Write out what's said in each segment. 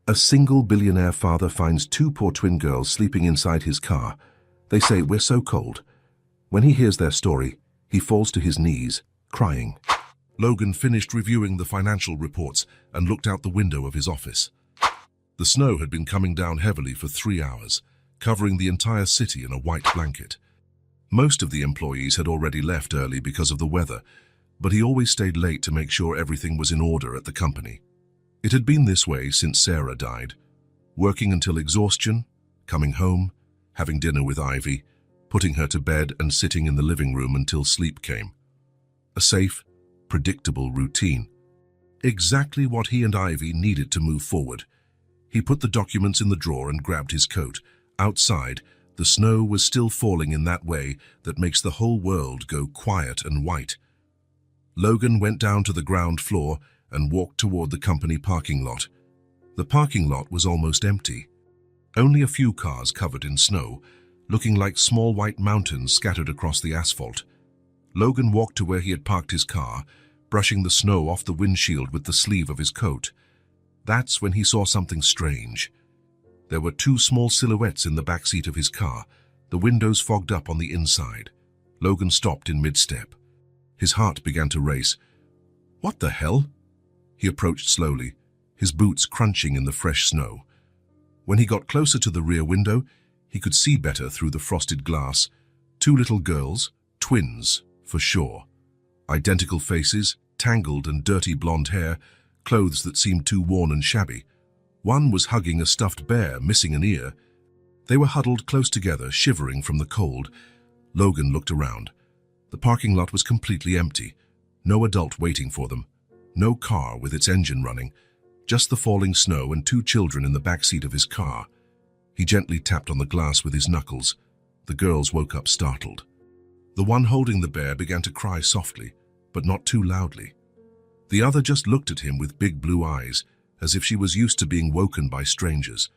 A single billionaire father finds two poor twin girls sleeping inside his car. They say, "We're so cold." When he hears their story, he falls to his knees, crying. Logan finished reviewing the financial reports and looked out the window of his office. The snow had been coming down heavily for 3 hours, covering the entire city in a white blanket. Most of the employees had already left early because of the weather, but he always stayed late to make sure everything was in order at the company. It had been this way since Sarah died, working until exhaustion, coming home, having dinner with Ivy, putting her to bed and sitting in the living room until sleep came. A safe, predictable routine. Exactly what he and Ivy needed to move forward. He put the documents in the drawer and grabbed his coat. Outside, the snow was still falling in that way that makes the whole world go quiet and white. Logan went down to the ground floor and walked toward the company parking lot. The parking lot was almost empty. Only a few cars covered in snow, looking like small white mountains scattered across the asphalt. Logan walked to where he had parked his car, brushing the snow off the windshield with the sleeve of his coat. That's when he saw something strange. There were two small silhouettes in the back seat of his car, the windows fogged up on the inside. Logan stopped in mid-step. His heart began to race. What the hell? He approached slowly, his boots crunching in the fresh snow. When he got closer to the rear window, he could see better through the frosted glass. Two little girls, twins, for sure. Identical faces, tangled and dirty blonde hair, clothes that seemed too worn and shabby. One was hugging a stuffed bear, missing an ear. They were huddled close together, shivering from the cold. Logan looked around. The parking lot was completely empty. No adult waiting for them. No car with its engine running. Just the falling snow and two children in the back seat of his car. He gently tapped on the glass with his knuckles. The girls woke up startled. The one holding the bear began to cry softly, but not too loudly. The other just looked at him with big blue eyes, as if she was used to being woken by strangers.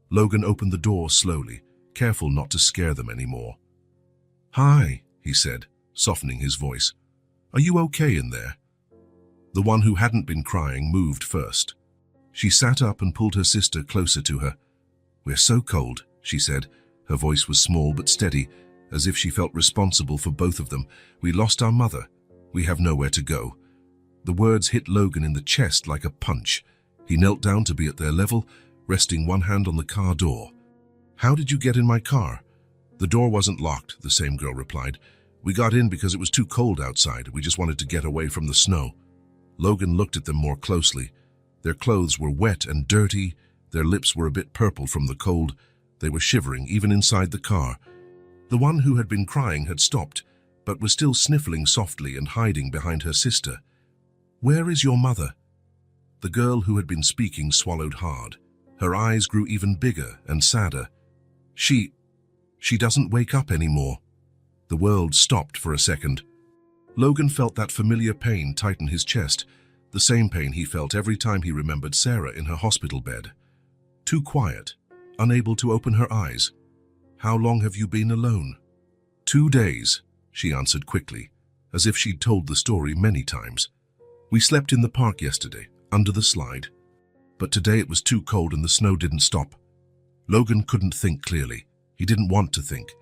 Logan opened the door slowly, careful not to scare them anymore. "Hi," he said, softening his voice. "Are you okay in there?" The one who hadn't been crying moved first. She sat up and pulled her sister closer to her. "We're so cold," she said. Her voice was small but steady, as if she felt responsible for both of them. "We lost our mother. We have nowhere to go." The words hit Logan in the chest like a punch. He knelt down to be at their level, resting one hand on the car door. "How did you get in my car?" "The door wasn't locked," the same girl replied. "We got in because it was too cold outside. We just wanted to get away from the snow." Logan looked at them more closely. Their clothes were wet and dirty. Their lips were a bit purple from the cold. They were shivering even inside the car. The one who had been crying had stopped, but was still sniffling softly and hiding behind her sister. "Where is your mother?" The girl who had been speaking swallowed hard. Her eyes grew even bigger and sadder. She doesn't wake up anymore." The world stopped for a second. Logan felt that familiar pain tighten his chest, the same pain he felt every time he remembered Sarah in her hospital bed. Too quiet, unable to open her eyes. "How long have you been alone?" "2 days," she answered quickly, as if she'd told the story many times. "We slept in the park yesterday, under the slide. But today it was too cold and the snow didn't stop." Logan couldn't think clearly. He didn't want to think.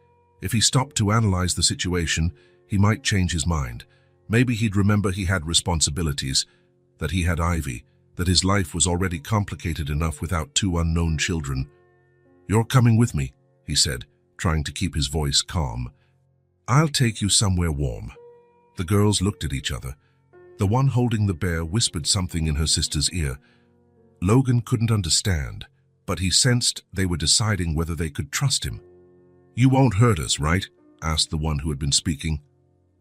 If he stopped to analyze the situation, he might change his mind. Maybe he'd remember he had responsibilities, that he had Ivy, that his life was already complicated enough without 2 unknown children. "You're coming with me," he said, trying to keep his voice calm. "I'll take you somewhere warm." The girls looked at each other. The one holding the bear whispered something in her sister's ear. Logan couldn't understand, but he sensed they were deciding whether they could trust him. "You won't hurt us, right?" asked the one who had been speaking.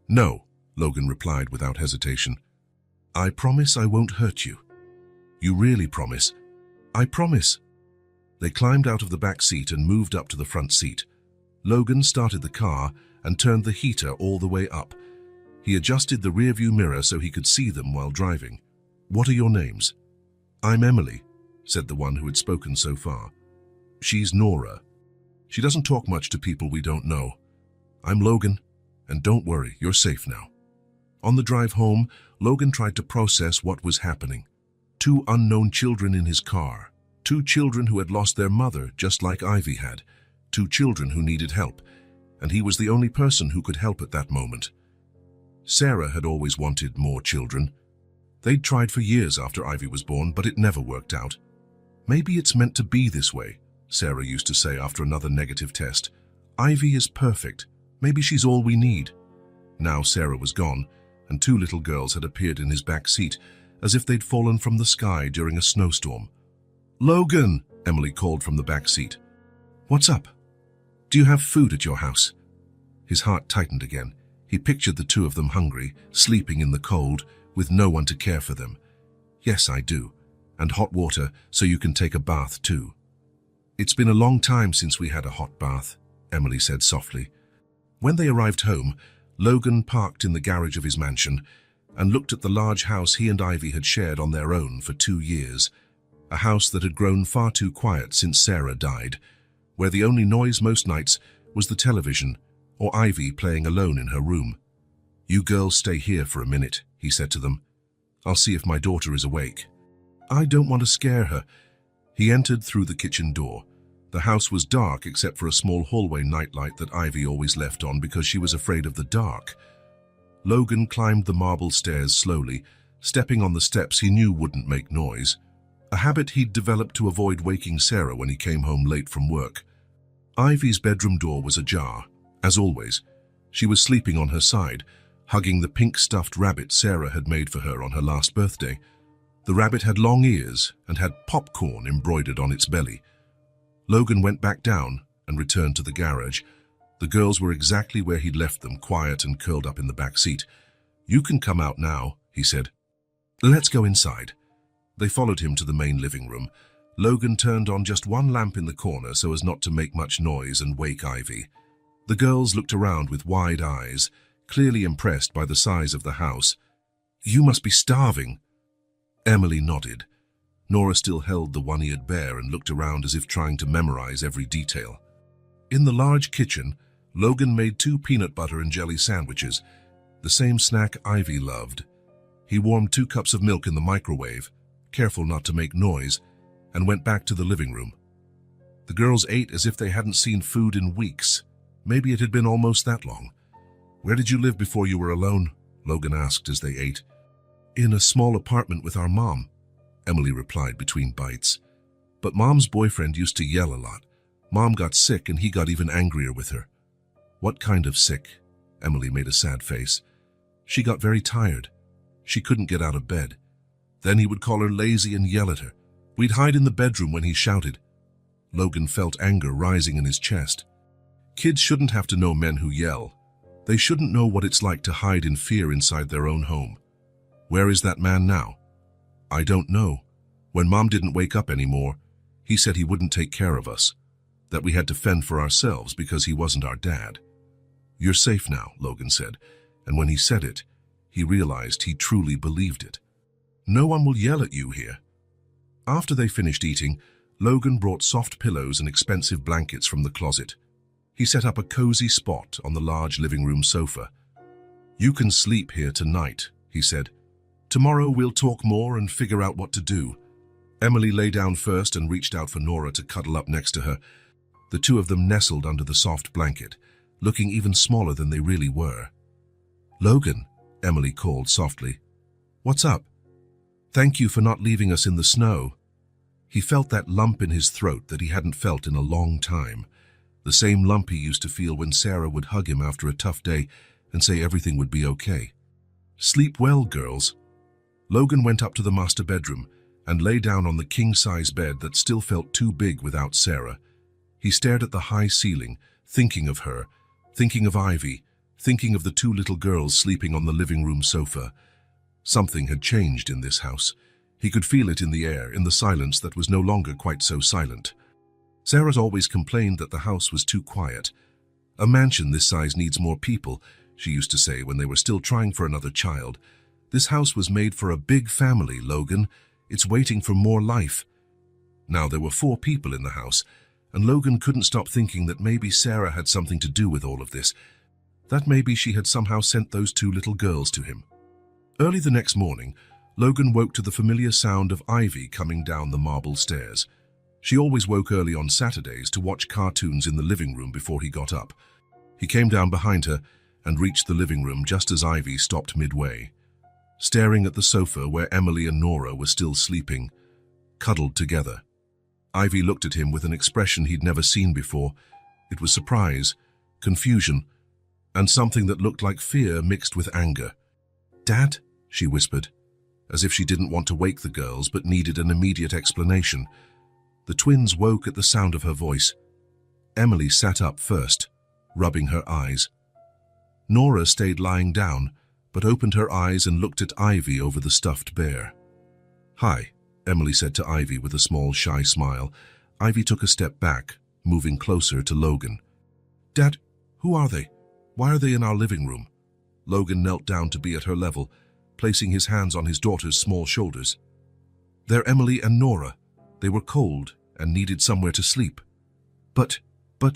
"No," Logan replied without hesitation. "I promise I won't hurt you." "You really promise?" "I promise." They climbed out of the back seat and moved up to the front seat. Logan started the car and turned the heater all the way up. He adjusted the rearview mirror so he could see them while driving. "What are your names?" "I'm Emily," said the one who had spoken so far. "She's Nora. She doesn't talk much to people we don't know. I'm Logan, and don't worry, you're safe now." On the drive home, Logan tried to process what was happening. 2 unknown children in his car, Two children who had lost their mother, just like Ivy had. Two children who needed help, and he was the only person who could help at that moment. Sarah had always wanted more children. They'd tried for years after Ivy was born, but it never worked out. Maybe it's meant to be this way, Sarah used to say after another negative test. Ivy is perfect. Maybe she's all we need. Now Sarah was gone, and two little girls had appeared in his back seat, as if they'd fallen from the sky during a snowstorm. "Logan," Emily called from the back seat. "What's up? Do you have food at your house?" His heart tightened again. He pictured the two of them hungry, sleeping in the cold, with no one to care for them. "Yes, I do. And hot water so you can take a bath too." "It's been a long time since we had a hot bath," Emily said softly. When they arrived home, Logan parked in the garage of his mansion and looked at the large house he and Ivy had shared on their own for 2 years, a house that had grown far too quiet since Sarah died, where the only noise most nights was the television or Ivy playing alone in her room. "You girls stay here for a minute," he said to them. "I'll see if my daughter is awake." "I don't want to scare her." He entered through the kitchen door. The house was dark except for a small hallway nightlight that Ivy always left on because she was afraid of the dark. Logan climbed the marble stairs slowly, stepping on the steps he knew wouldn't make noise, a habit he'd developed to avoid waking Sarah when he came home late from work. Ivy's bedroom door was ajar, as always. She was sleeping on her side, hugging the pink stuffed rabbit Sarah had made for her on her last birthday. The rabbit had long ears and had popcorn embroidered on its belly. Logan went back down and returned to the garage. The girls were exactly where he'd left them, quiet and curled up in the back seat. "You can come out now," he said. "Let's go inside." They followed him to the main living room. Logan turned on just one lamp in the corner so as not to make much noise and wake Ivy. The girls looked around with wide eyes, clearly impressed by the size of the house. "You must be starving." Emily nodded. Nora still held the one-eared bear and looked around as if trying to memorize every detail. In the large kitchen, Logan made 2 peanut butter and jelly sandwiches, the same snack Ivy loved. He warmed 2 cups of milk in the microwave, careful not to make noise, and went back to the living room. The girls ate as if they hadn't seen food in weeks. Maybe it had been almost that long. "Where did you live before you were alone?" Logan asked as they ate. "In a small apartment with our mom," Emily replied between bites. "But Mom's boyfriend used to yell a lot. Mom got sick and he got even angrier with her." "What kind of sick?" Emily made a sad face. "She got very tired. She couldn't get out of bed. Then he would call her lazy and yell at her. We'd hide in the bedroom when he shouted." Logan felt anger rising in his chest. Kids shouldn't have to know men who yell. They shouldn't know what it's like to hide in fear inside their own home. "Where is that man now?" "I don't know. When Mom didn't wake up anymore, he said he wouldn't take care of us, that we had to fend for ourselves because he wasn't our dad." "You're safe now," Logan said, and when he said it, he realized he truly believed it. "No one will yell at you here." After they finished eating, Logan brought soft pillows and expensive blankets from the closet. He set up a cozy spot on the large living room sofa. "You can sleep here tonight," he said. "Tomorrow we'll talk more and figure out what to do." Emily lay down first and reached out for Nora to cuddle up next to her. The two of them nestled under the soft blanket, looking even smaller than they really were. "Logan," Emily called softly. "What's up?" "Thank you for not leaving us in the snow." He felt that lump in his throat that he hadn't felt in a long time, the same lump he used to feel when Sarah would hug him after a tough day and say everything would be okay. "Sleep well, girls." Logan went up to the master bedroom and lay down on the king-size bed that still felt too big without Sarah. He stared at the high ceiling, thinking of her, thinking of Ivy, thinking of the 2 little girls sleeping on the living room sofa. Something had changed in this house. He could feel it in the air, in the silence that was no longer quite so silent. Sarah's always complained that the house was too quiet. "A mansion this size needs more people," she used to say when they were still trying for another child. "This house was made for a big family, Logan. It's waiting for more life." Now there were 4 people in the house, and Logan couldn't stop thinking that maybe Sarah had something to do with all of this, that maybe she had somehow sent those 2 little girls to him. Early the next morning, Logan woke to the familiar sound of Ivy coming down the marble stairs. She always woke early on Saturdays to watch cartoons in the living room before he got up. He came down behind her and reached the living room just as Ivy stopped midway, staring at the sofa where Emily and Nora were still sleeping, cuddled together. Ivy looked at him with an expression he'd never seen before. It was surprise, confusion, and something that looked like fear mixed with anger. "Dad?" she whispered, as if she didn't want to wake the girls but needed an immediate explanation. The twins woke at the sound of her voice. Emily sat up first, rubbing her eyes. Nora stayed lying down, but opened her eyes and looked at Ivy over the stuffed bear. "Hi," Emily said to Ivy with a small, shy smile. Ivy took a step back, moving closer to Logan. "Dad, who are they? Why are they in our living room?" Logan knelt down to be at her level, placing his hands on his daughter's small shoulders. "They're Emily and Nora. They were cold and needed somewhere to sleep." But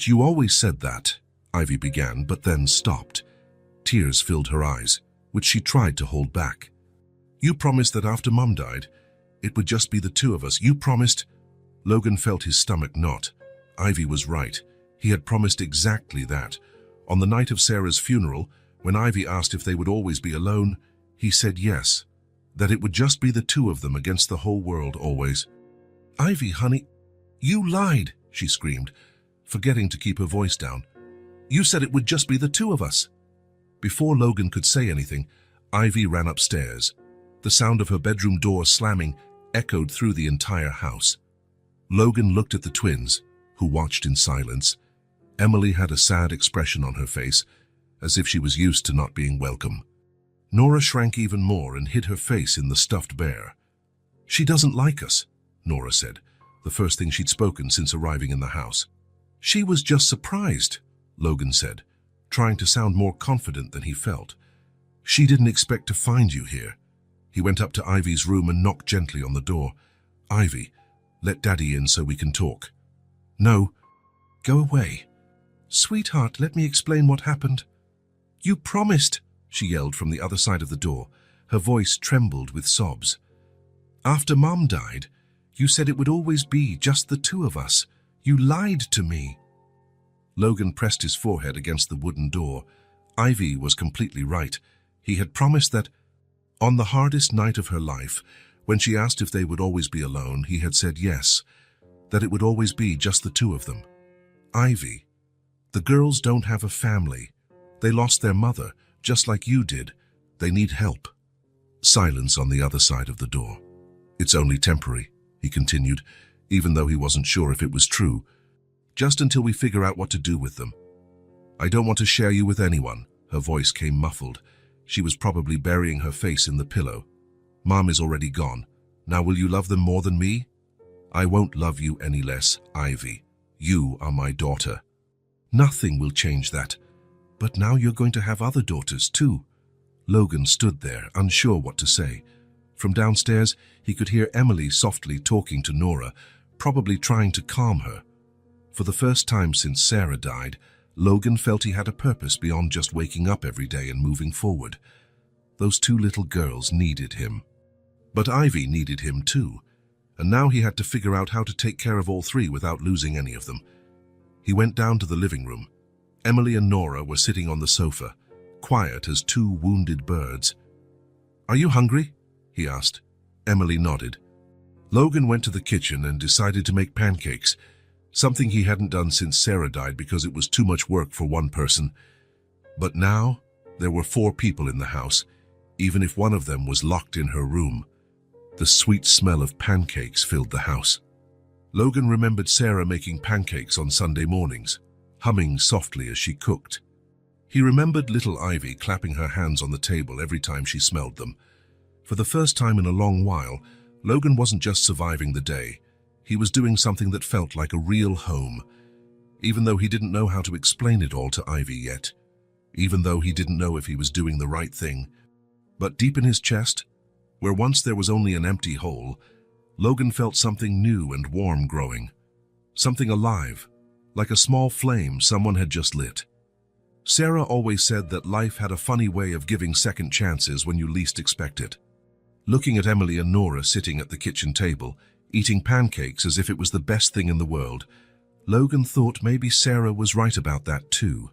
you always said that," Ivy began, but then stopped. Tears filled her eyes, which she tried to hold back. "You promised that after Mum died, it would just be the two of us. You promised—" Logan felt his stomach knot. Ivy was right. He had promised exactly that. On the night of Sarah's funeral, when Ivy asked if they would always be alone, he said yes, that it would just be the two of them against the whole world always. "Ivy, honey, you lied," she screamed, forgetting to keep her voice down. "You said it would just be the two of us." Before Logan could say anything, Ivy ran upstairs. The sound of her bedroom door slamming echoed through the entire house. Logan looked at the twins, who watched in silence. Emily had a sad expression on her face, as if she was used to not being welcome. Nora shrank even more and hid her face in the stuffed bear. "She doesn't like us," Nora said, the first thing she'd spoken since arriving in the house. "She was just surprised," Logan said, trying to sound more confident than he felt. "She didn't expect to find you here." He went up to Ivy's room and knocked gently on the door. "Ivy, let Daddy in so we can talk." "No, go away." "Sweetheart, let me explain what happened." "You promised," she yelled from the other side of the door. Her voice trembled with sobs. "After Mom died, you said it would always be just the two of us. You lied to me." Logan pressed his forehead against the wooden door. Ivy was completely right. He had promised that, on the hardest night of her life, when she asked if they would always be alone, he had said yes, that it would always be just the two of them. "Ivy, the girls don't have a family. They lost their mother, just like you did. They need help." Silence on the other side of the door. "It's only temporary," he continued, even though he wasn't sure if it was true. "Just until we figure out what to do with them. I don't want to share you with anyone." Her voice came muffled. She was probably burying her face in the pillow. "Mom is already gone. Now will you love them more than me?" "I won't love you any less, Ivy. You are my daughter." "Nothing will change that. But now you're going to have other daughters too." Logan stood there, unsure what to say. From downstairs, he could hear Emily softly talking to Nora, probably trying to calm her. For the first time since Sarah died, Logan felt he had a purpose beyond just waking up every day and moving forward. Those two little girls needed him. But Ivy needed him too, and now he had to figure out how to take care of all three without losing any of them. He went down to the living room. Emily and Nora were sitting on the sofa, quiet as two wounded birds. "Are you hungry?" he asked. Emily nodded. Logan went to the kitchen and decided to make pancakes, something he hadn't done since Sarah died because it was too much work for one person. But now, there were 4 people in the house, even if one of them was locked in her room. The sweet smell of pancakes filled the house. Logan remembered Sarah making pancakes on Sunday mornings, humming softly as she cooked. He remembered little Ivy clapping her hands on the table every time she smelled them. For the first time in a long while, Logan wasn't just surviving the day. He was doing something that felt like a real home, even though he didn't know how to explain it all to Ivy yet, even though he didn't know if he was doing the right thing. But deep in his chest, where once there was only an empty hole, Logan felt something new and warm growing, something alive, like a small flame someone had just lit. Sarah always said that life had a funny way of giving second chances when you least expect it. Looking at Emily and Nora sitting at the kitchen table, eating pancakes as if it was the best thing in the world. Logan thought maybe Sarah was right about that too.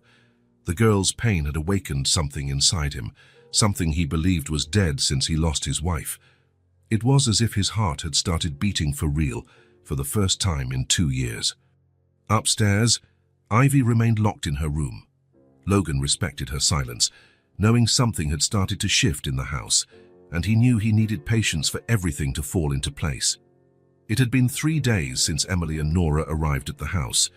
The girl's pain had awakened something inside him, something he believed was dead since he lost his wife. It was as if his heart had started beating for real, for the first time in 2 years. Upstairs, Ivy remained locked in her room. Logan respected her silence, knowing something had started to shift in the house, and he knew he needed patience for everything to fall into place. It had been 3 days since Emily and Nora arrived at the house.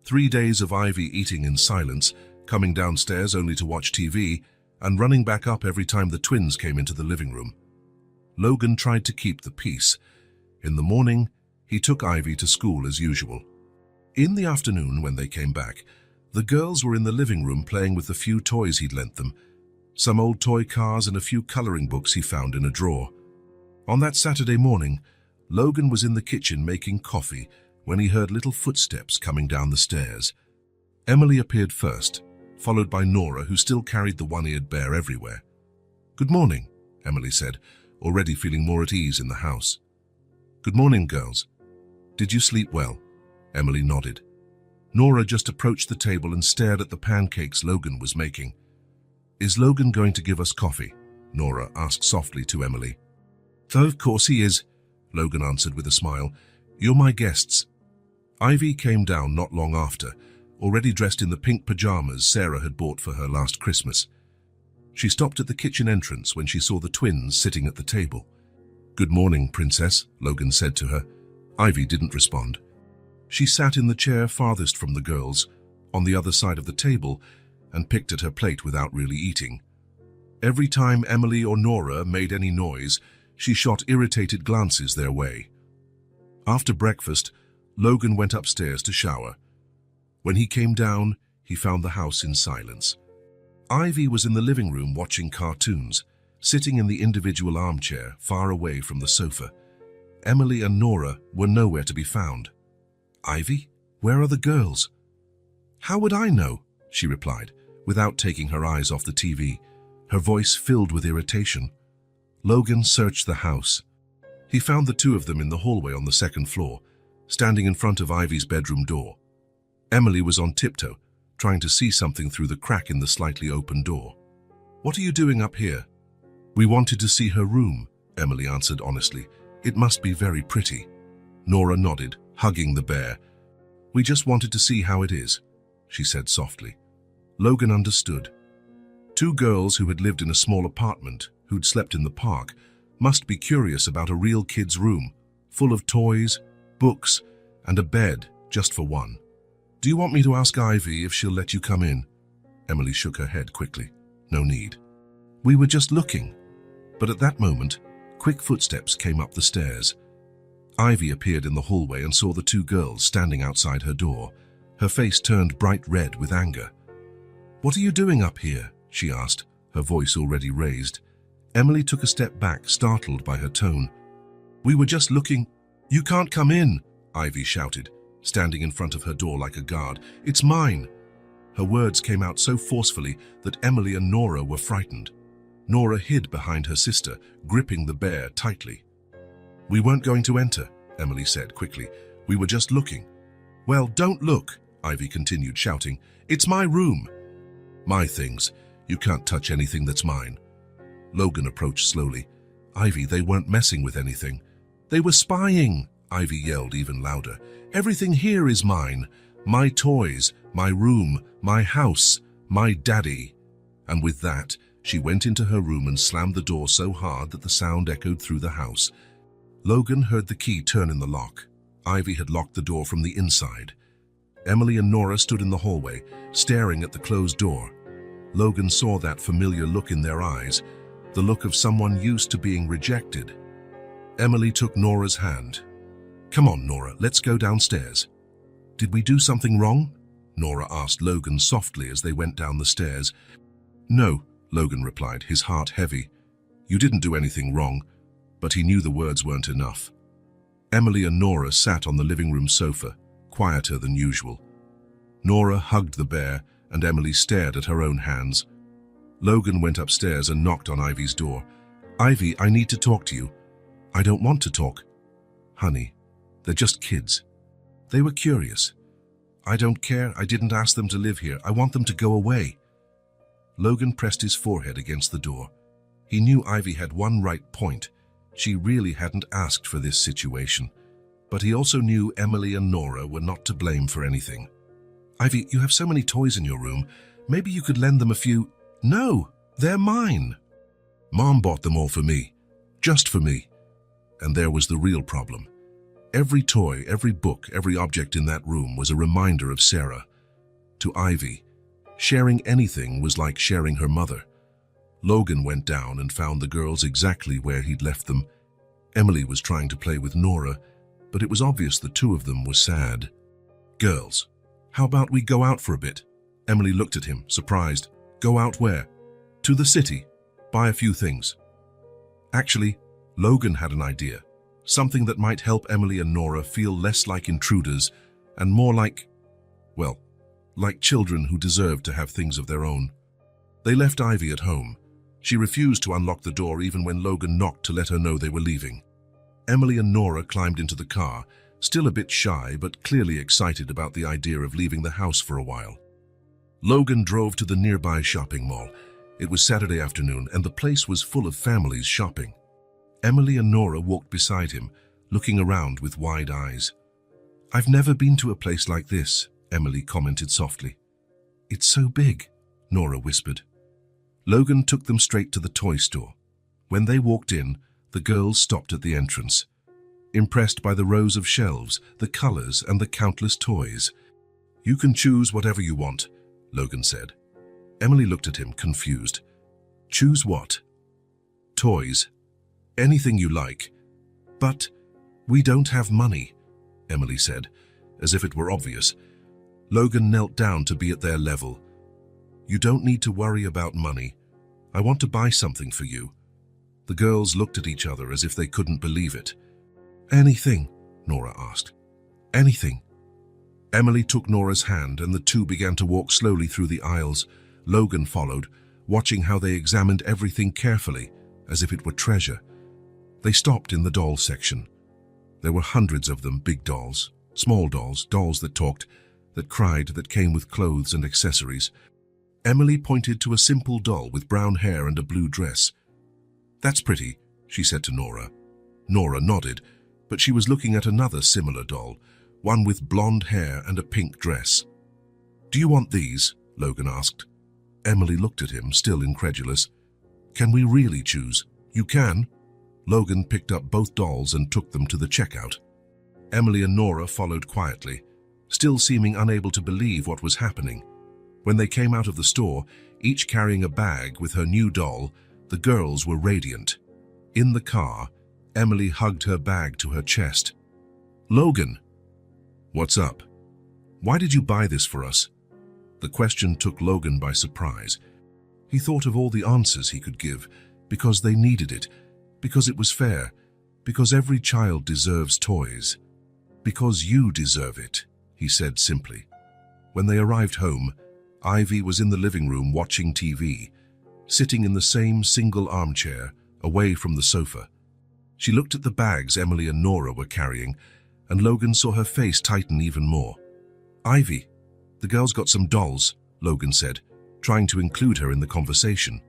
3 days of Ivy eating in silence, coming downstairs only to watch TV, and running back up every time the twins came into the living room. Logan tried to keep the peace. In the morning, he took Ivy to school as usual. In the afternoon, when they came back, the girls were in the living room playing with the few toys he'd lent them, some old toy cars and a few coloring books he found in a drawer. On that Saturday morning, Logan was in the kitchen making coffee when he heard little footsteps coming down the stairs. Emily appeared first, followed by Nora, who still carried the one-eared bear everywhere. "Good morning," Emily said, already feeling more at ease in the house. "Good morning, girls. Did you sleep well?" Emily nodded. Nora just approached the table and stared at the pancakes Logan was making. "Is Logan going to give us coffee?" Nora asked softly to Emily. "Of course he is," Logan answered with a smile. "You're my guests." Ivy came down not long after, already dressed in the pink pajamas Sarah had bought for her last Christmas. She stopped at the kitchen entrance when she saw the twins sitting at the table. "Good morning, Princess," Logan said to her. Ivy didn't respond. She sat in the chair farthest from the girls, on the other side of the table, and picked at her plate without really eating. Every time Emily or Nora made any noise, she shot irritated glances their way. After breakfast, Logan went upstairs to shower. When he came down, he found the house in silence. Ivy was in the living room watching cartoons, sitting in the individual armchair far away from the sofa. Emily and Nora were nowhere to be found. "Ivy, where are the girls?" "How would I know?" she replied, without taking her eyes off the TV, her voice filled with irritation. Logan searched the house. He found the two of them in the hallway on the second floor, standing in front of Ivy's bedroom door. Emily was on tiptoe, trying to see something through the crack in the slightly open door. "What are you doing up here?" "We wanted to see her room," Emily answered honestly. "It must be very pretty." Nora nodded, hugging the bear. "We just wanted to see how it is," she said softly. Logan understood. 2 girls who had lived in a small apartment, who'd slept in the park, must be curious about a real kid's room, full of toys, books, and a bed just for one. "Do you want me to ask Ivy if she'll let you come in?" Emily shook her head quickly. "No need. We were just looking." But at that moment, quick footsteps came up the stairs. Ivy appeared in the hallway and saw the 2 girls standing outside her door. Her face turned bright red with anger. "What are you doing up here?" she asked, her voice already raised. Emily took a step back, startled by her tone. "We were just looking." "You can't come in," Ivy shouted, standing in front of her door like a guard. "It's mine." Her words came out so forcefully that Emily and Nora were frightened. Nora hid behind her sister, gripping the bear tightly. "We weren't going to enter," Emily said quickly. "We were just looking." "Well, don't look," Ivy continued, shouting. "It's my room." "My things. You can't touch anything that's mine." Logan approached slowly. "Ivy, they weren't messing with anything." "They were spying," Ivy yelled even louder. "Everything here is mine. My toys, my room, my house, my daddy." And with that, she went into her room and slammed the door so hard that the sound echoed through the house. Logan heard the key turn in the lock. Ivy had locked the door from the inside. Emily and Nora stood in the hallway, staring at the closed door. Logan saw that familiar look in their eyes, the look of someone used to being rejected. Emily took Nora's hand. "Come on, Nora, let's go downstairs." "Did we do something wrong?" Nora asked Logan softly as they went down the stairs. "No," Logan replied, his heart heavy. "You didn't do anything wrong," but he knew the words weren't enough. Emily and Nora sat on the living room sofa, quieter than usual. Nora hugged the bear, and Emily stared at her own hands. Logan went upstairs and knocked on Ivy's door. "Ivy, I need to talk to you." "I don't want to talk." "Honey, They're just kids. They were curious. I don't care. I didn't ask them to live here. I want them to go away. Logan pressed his forehead against the door. He knew Ivy had one right point. She really hadn't asked for this situation. But he also knew Emily and Nora were not to blame for anything. Ivy, you have so many toys in your room. Maybe you could lend them a few. No, they're mine. Mom bought them all for me. Just for me. And there was the real problem. Every toy, every book, every object in that room was a reminder of Sarah. To Ivy, sharing anything was like sharing her mother. Logan went down and found the girls exactly where he'd left them. Emily was trying to play with Nora, but it was obvious the two of them were sad. Girls, how about we go out for a bit? Emily looked at him, surprised. Go out where? To the city. Buy a few things. Actually, Logan had an idea. Something that might help Emily and Nora feel less like intruders and more like, well, like children who deserved to have things of their own. They left Ivy at home. She refused to unlock the door even when Logan knocked to let her know they were leaving. Emily and Nora climbed into the car, still a bit shy but clearly excited about the idea of leaving the house for a while. Logan drove to the nearby shopping mall. It was Saturday afternoon and the place was full of families shopping. Emily and Nora walked beside him, looking around with wide eyes. I've never been to a place like this, Emily commented softly. It's so big, Nora whispered. Logan took them straight to the toy store. When they walked in, the girls stopped at the entrance, impressed by the rows of shelves, the colors, and the countless toys. You can choose whatever you want, Logan said. Emily looked at him, confused. Choose what? Toys. Anything you like. But we don't have money, Emily said, as if it were obvious. Logan knelt down to be at their level. You don't need to worry about money. I want to buy something for you. The girls looked at each other as if they couldn't believe it. Anything, Nora asked. Anything. Emily took Nora's hand and the two began to walk slowly through the aisles. Logan followed, watching how they examined everything carefully, as if it were treasure. They stopped in the doll section. There were hundreds of them, big dolls, small dolls, dolls that talked, that cried, that came with clothes and accessories. Emily pointed to a simple doll with brown hair and a blue dress. That's pretty, she said to Nora. Nora nodded, but she was looking at another similar doll, one with blonde hair and a pink dress. Do you want these? Logan asked. Emily looked at him, still incredulous. Can we really choose? You can. Logan picked up both dolls and took them to the checkout. Emily and Nora followed quietly, still seeming unable to believe what was happening. When they came out of the store, each carrying a bag with her new doll, the girls were radiant. In the car, Emily hugged her bag to her chest. Logan! What's up? Why did you buy this for us? The question took Logan by surprise. He thought of all the answers he could give, because they needed it, because it was fair, because every child deserves toys. Because you deserve it, he said simply. When they arrived home, Ivy was in the living room watching TV, sitting in the same single armchair, away from the sofa. She looked at the bags Emily and Nora were carrying, and Logan saw her face tighten even more. Ivy, the girls got some dolls, Logan said, trying to include her in the conversation.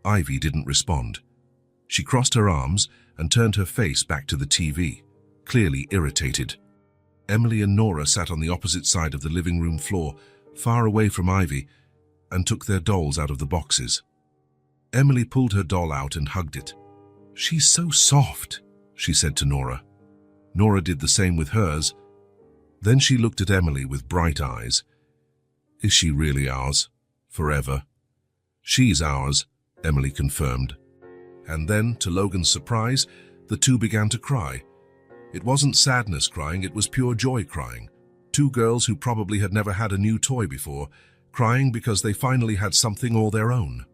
Ivy didn't respond. She crossed her arms and turned her face back to the TV, clearly irritated. Emily and Nora sat on the opposite side of the living room floor, far away from Ivy, and took their dolls out of the boxes. Emily pulled her doll out and hugged it. She's so soft, she said to Nora. Nora did the same with hers. Then she looked at Emily with bright eyes. Is she really ours? Forever? She's ours, Emily confirmed. And then, to Logan's surprise, the two began to cry. It wasn't sadness crying, it was pure joy crying. Two girls who probably had never had a new toy before, crying because they finally had something all their own.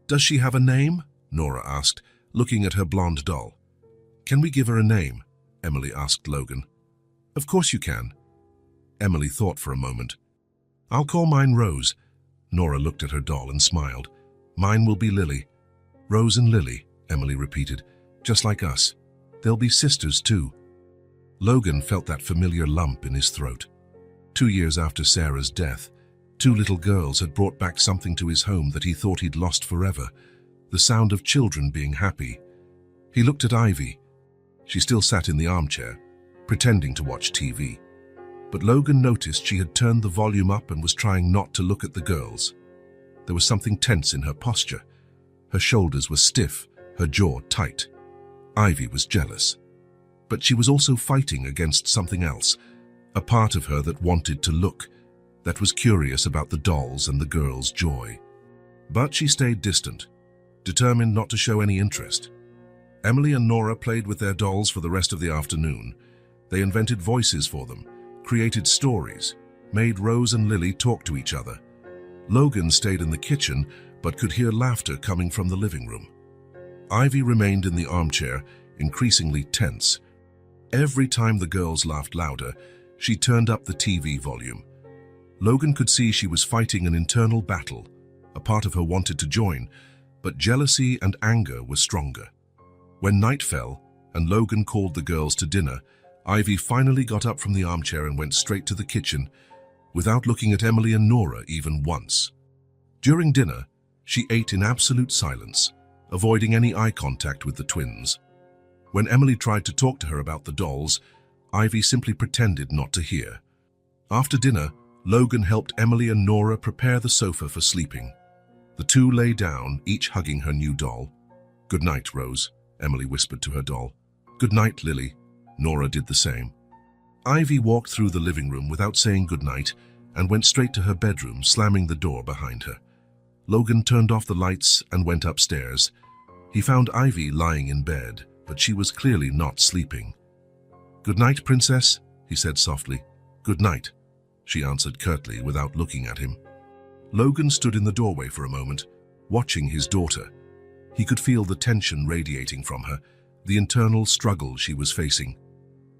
Does she have a name? Nora asked, looking at her blonde doll. Can we give her a name? Emily asked Logan. Of course you can. Emily thought for a moment. I'll call mine Rose. Nora looked at her doll and smiled. Mine will be Lily. Rose and Lily, Emily repeated, just like us. They'll be sisters too. Logan felt that familiar lump in his throat. 2 years after Sarah's death, 2 little girls had brought back something to his home that he thought he'd lost forever, the sound of children being happy. He looked at Ivy. She still sat in the armchair, pretending to watch TV. But Logan noticed she had turned the volume up and was trying not to look at the girls. There was something tense in her posture. Her shoulders were stiff, her jaw tight. Ivy was jealous. But she was also fighting against something else, a part of her that wanted to look, that was curious about the dolls and the girls' joy. But she stayed distant, determined not to show any interest. Emily and Nora played with their dolls for the rest of the afternoon. They invented voices for them, created stories, made Rose and Lily talk to each other. Logan stayed in the kitchen, but could hear laughter coming from the living room. Ivy remained in the armchair, increasingly tense. Every time the girls laughed louder, she turned up the TV volume. Logan could see she was fighting an internal battle. A part of her wanted to join, but jealousy and anger were stronger. When night fell and Logan called the girls to dinner, Ivy finally got up from the armchair and went straight to the kitchen, without looking at Emily and Nora even once. During dinner, she ate in absolute silence, avoiding any eye contact with the twins. When Emily tried to talk to her about the dolls, Ivy simply pretended not to hear. After dinner, Logan helped Emily and Nora prepare the sofa for sleeping. The two lay down, each hugging her new doll. "Good night, Rose," Emily whispered to her doll. "Good night, Lily." Nora did the same. Ivy walked through the living room without saying goodnight and went straight to her bedroom, slamming the door behind her. Logan turned off the lights and went upstairs. He found Ivy lying in bed, but she was clearly not sleeping. "Good night, Princess," he said softly. "Good night," she answered curtly without looking at him. Logan stood in the doorway for a moment, watching his daughter. He could feel the tension radiating from her, the internal struggle she was facing.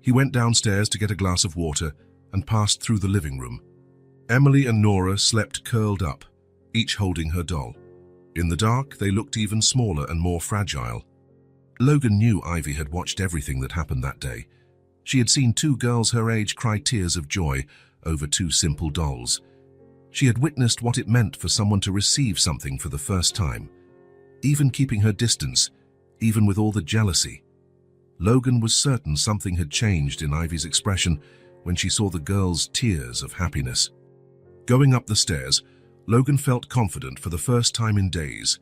He went downstairs to get a glass of water and passed through the living room. Emily and Nora slept curled up, each holding her doll. In the dark, they looked even smaller and more fragile. Logan knew Ivy had watched everything that happened that day. She had seen 2 girls her age cry tears of joy over 2 simple dolls. She had witnessed what it meant for someone to receive something for the first time. Even keeping her distance, even with all the jealousy. Logan was certain something had changed in Ivy's expression when she saw the girls' tears of happiness. Going up the stairs, Logan felt confident for the first time in days.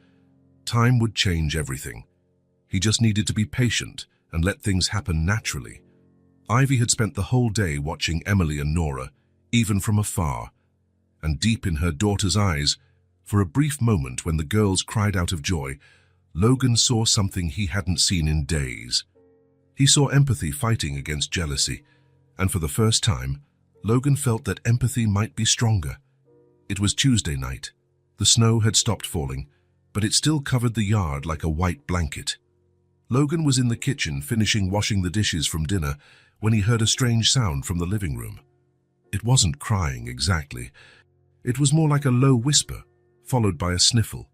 Time would change everything. He just needed to be patient and let things happen naturally. Ivy had spent the whole day watching Emily and Nora, even from afar, and deep in her daughter's eyes, for a brief moment when the girls cried out of joy, Logan saw something he hadn't seen in days. He saw empathy fighting against jealousy, and for the first time, Logan felt that empathy might be stronger. It was Tuesday night. The snow had stopped falling, but it still covered the yard like a white blanket. Logan was in the kitchen finishing washing the dishes from dinner when he heard a strange sound from the living room. It wasn't crying exactly. It was more like a low whisper, followed by a sniffle.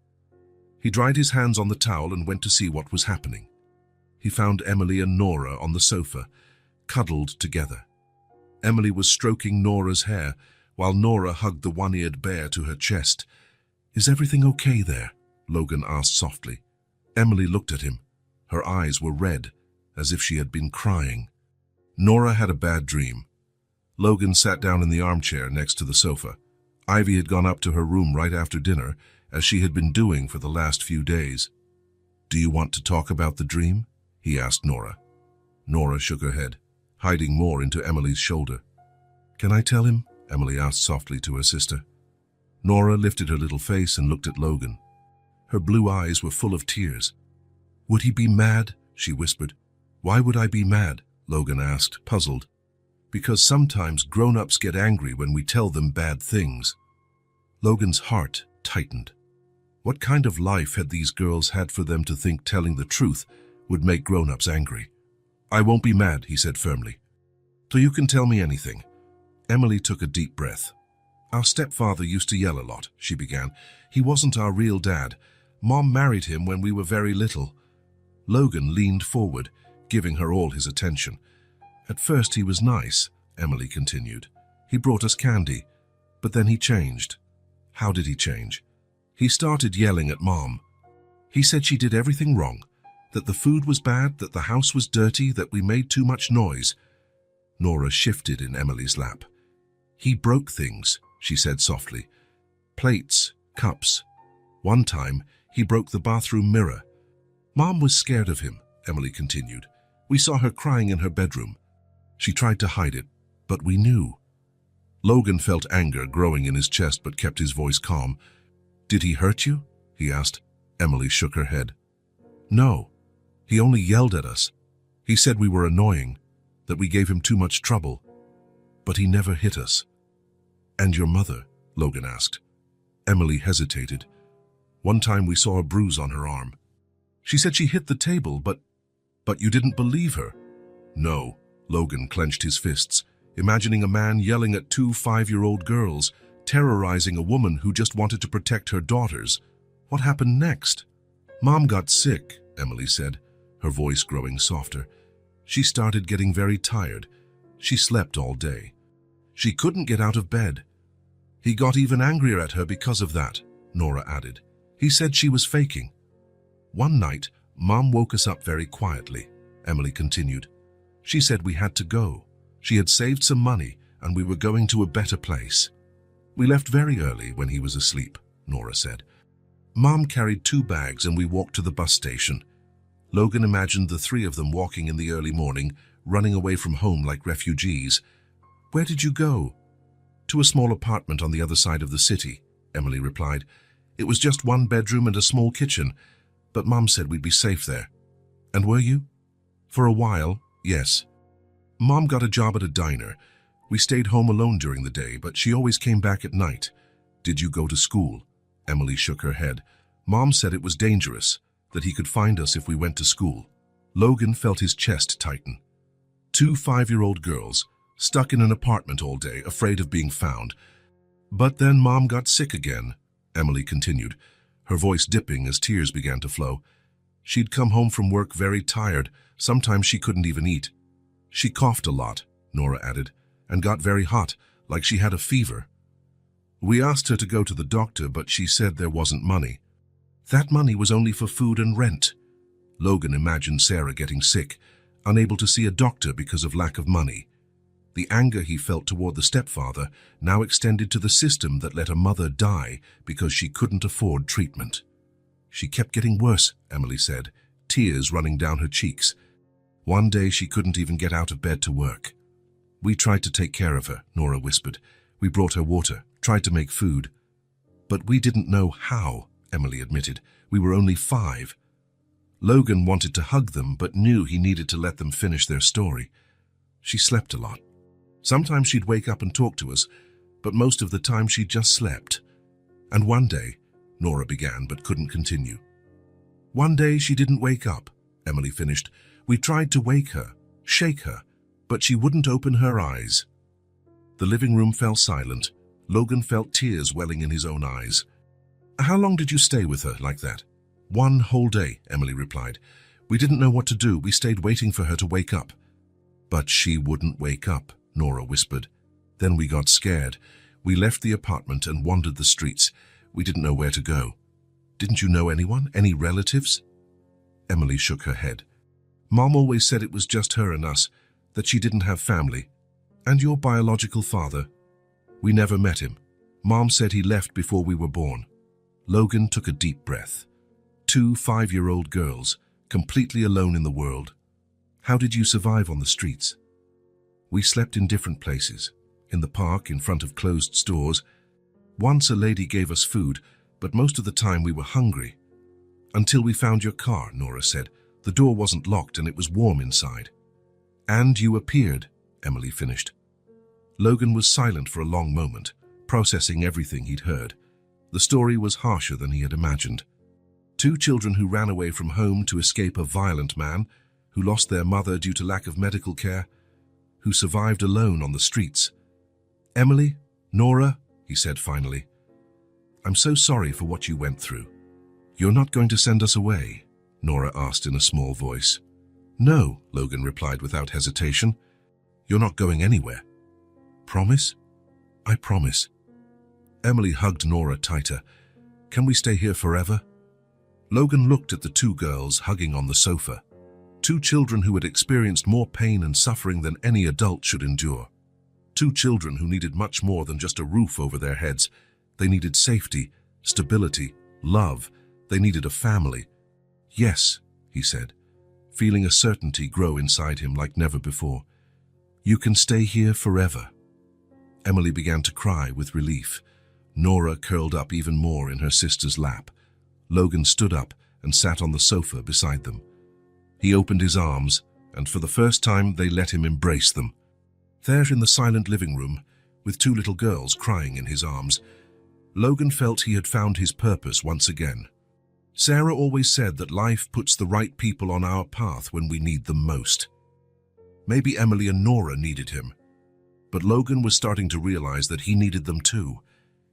He dried his hands on the towel and went to see what was happening. He found Emily and Nora on the sofa, cuddled together. Emily was stroking Nora's hair, while Nora hugged the one-eared bear to her chest. "Is everything okay there?" Logan asked softly. Emily looked at him. Her eyes were red, as if she had been crying. Nora had a bad dream. Logan sat down in the armchair next to the sofa. Ivy had gone up to her room right after dinner, as she had been doing for the last few days. "Do you want to talk about the dream?" he asked Nora. Nora shook her head, hiding more into Emily's shoulder. "Can I tell him?" Emily asked softly to her sister. Nora lifted her little face and looked at Logan. Her blue eyes were full of tears. "Would he be mad?" she whispered. "Why would I be mad?" Logan asked, puzzled. "Because sometimes grown-ups get angry when we tell them bad things." Logan's heart tightened. What kind of life had these girls had for them to think telling the truth would make grown-ups angry? "I won't be mad," he said firmly. "So you can tell me anything." Emily took a deep breath. "Our stepfather used to yell a lot," she began. "He wasn't our real dad. Mom married him when we were very little." Logan leaned forward, giving her all his attention. At first he was nice, Emily continued. He brought us candy, but then he changed. How did he change? He started yelling at Mom. He said she did everything wrong, that the food was bad, that the house was dirty, that we made too much noise. Nora shifted in Emily's lap. He broke things, she said softly. Plates, cups. One time, he broke the bathroom mirror. Mom was scared of him, Emily continued. We saw her crying in her bedroom. She tried to hide it, but we knew. Logan felt anger growing in his chest but kept his voice calm. Did he hurt you? He asked. Emily shook her head. No. He only yelled at us. He said we were annoying, that we gave him too much trouble. But he never hit us. And your mother? Logan asked. Emily hesitated. One time we saw a bruise on her arm. She said she hit the table, but you didn't believe her. No, Logan clenched his fists, imagining a man yelling at two 5-year-old girls, terrorizing a woman who just wanted to protect her daughters. What happened next? Mom got sick, Emily said, her voice growing softer. She started getting very tired. She slept all day. She couldn't get out of bed. He got even angrier at her because of that, Nora added. He said she was faking. One night, Mom woke us up very quietly, Emily continued. She said we had to go. She had saved some money and we were going to a better place. We left very early when he was asleep, Nora said. Mom carried 2 bags and we walked to the bus station. Logan imagined the 3 of them walking in the early morning, running away from home like refugees. Where did you go? To a small apartment on the other side of the city, Emily replied. It was just 1 bedroom and a small kitchen, but Mom said we'd be safe there. And were you? For a while, yes. Mom got a job at a diner. We stayed home alone during the day, but she always came back at night. Did you go to school? Emily shook her head. Mom said it was dangerous, that he could find us if we went to school. Logan felt his chest tighten. 2 5-year-old girls, stuck in an apartment all day, afraid of being found. But then Mom got sick again, Emily continued, her voice dipping as tears began to flow. She'd come home from work very tired. Sometimes she couldn't even eat. She coughed a lot, Nora added, and got very hot, like she had a fever. We asked her to go to the doctor, but she said there wasn't money. That money was only for food and rent. Logan imagined Sarah getting sick, unable to see a doctor because of lack of money. The anger he felt toward the stepfather now extended to the system that let a mother die because she couldn't afford treatment. She kept getting worse, Emily said, tears running down her cheeks. One day she couldn't even get out of bed to work. We tried to take care of her, Nora whispered. We brought her water, tried to make food. But we didn't know how, Emily admitted. We were only 5. Logan wanted to hug them, but knew he needed to let them finish their story. She slept a lot. Sometimes she'd wake up and talk to us, but most of the time she just slept. And one day, Nora began but couldn't continue. One day she didn't wake up, Emily finished. We tried to wake her, shake her, but she wouldn't open her eyes. The living room fell silent. Logan felt tears welling in his own eyes. How long did you stay with her like that? 1 whole day, Emily replied. We didn't know what to do. We stayed waiting for her to wake up. But she wouldn't wake up, Nora whispered. Then we got scared. We left the apartment and wandered the streets. We didn't know where to go. Didn't you know anyone? Any relatives? Emily shook her head. Mom always said it was just her and us, that she didn't have family. And your biological father? We never met him. Mom said he left before we were born. Logan took a deep breath. 2 5-year-old girls, completely alone in the world. How did you survive on the streets? We slept in different places. In the park, in front of closed stores. Once a lady gave us food, but most of the time we were hungry. Until we found your car, Nora said. The door wasn't locked and it was warm inside. And you appeared, Emily finished. Logan was silent for a long moment, processing everything he'd heard. The story was harsher than he had imagined. 2 children who ran away from home to escape a violent man, who lost their mother due to lack of medical care, who survived alone on the streets. Emily, Nora, he said finally, I'm so sorry for what you went through. You're not going to send us away? Nora asked in a small voice. No, Logan replied without hesitation. You're not going anywhere. Promise? I promise. Emily hugged Nora tighter. Can we stay here forever? Logan looked at the two girls hugging on the sofa. Two children who had experienced more pain and suffering than any adult should endure. Two children who needed much more than just a roof over their heads. They needed safety, stability, love. They needed a family. Yes, he said, feeling a certainty grow inside him like never before. You can stay here forever. Emily began to cry with relief. Nora curled up even more in her sister's lap. Logan stood up and sat on the sofa beside them. He opened his arms, and for the first time they let him embrace them. There in the silent living room, with two little girls crying in his arms, Logan felt he had found his purpose once again. Sarah always said that life puts the right people on our path when we need them most. Maybe Emily and Nora needed him, but Logan was starting to realize that he needed them too.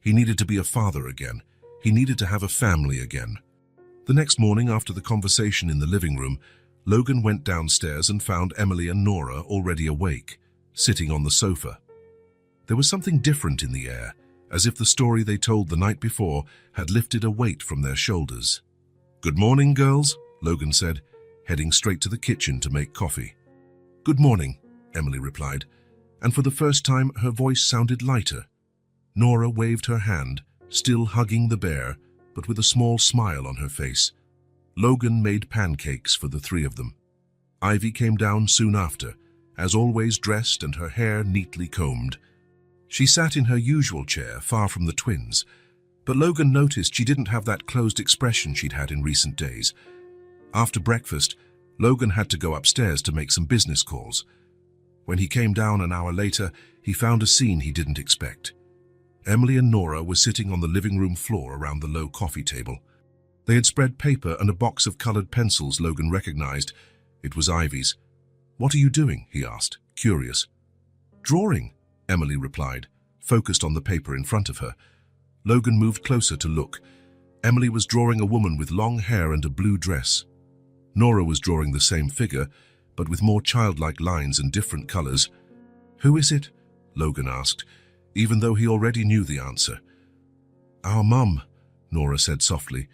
He needed to be a father again. He needed to have a family again. The next morning, after the conversation in the living room, Logan went downstairs and found Emily and Nora already awake, sitting on the sofa. There was something different in the air, as if the story they told the night before had lifted a weight from their shoulders. Good morning, girls, Logan said, heading straight to the kitchen to make coffee. Good morning, Emily replied, and for the first time her voice sounded lighter. Nora waved her hand, still hugging the bear, but with a small smile on her face. Logan made pancakes for the three of them. Ivy came down soon after, as always dressed and her hair neatly combed. She sat in her usual chair, far from the twins, but Logan noticed she didn't have that closed expression she'd had in recent days. After breakfast, Logan had to go upstairs to make some business calls. When he came down an hour later, he found a scene he didn't expect. Emily and Nora were sitting on the living room floor around the low coffee table. They had spread paper and a box of colored pencils Logan recognized. It was Ivy's. What are you doing? He asked, curious. Drawing, Emily replied, focused on the paper in front of her. Logan moved closer to look. Emily was drawing a woman with long hair and a blue dress. Nora was drawing the same figure, but with more childlike lines and different colors. Who is it? Logan asked, even though he already knew the answer. Our mum, Nora said softly.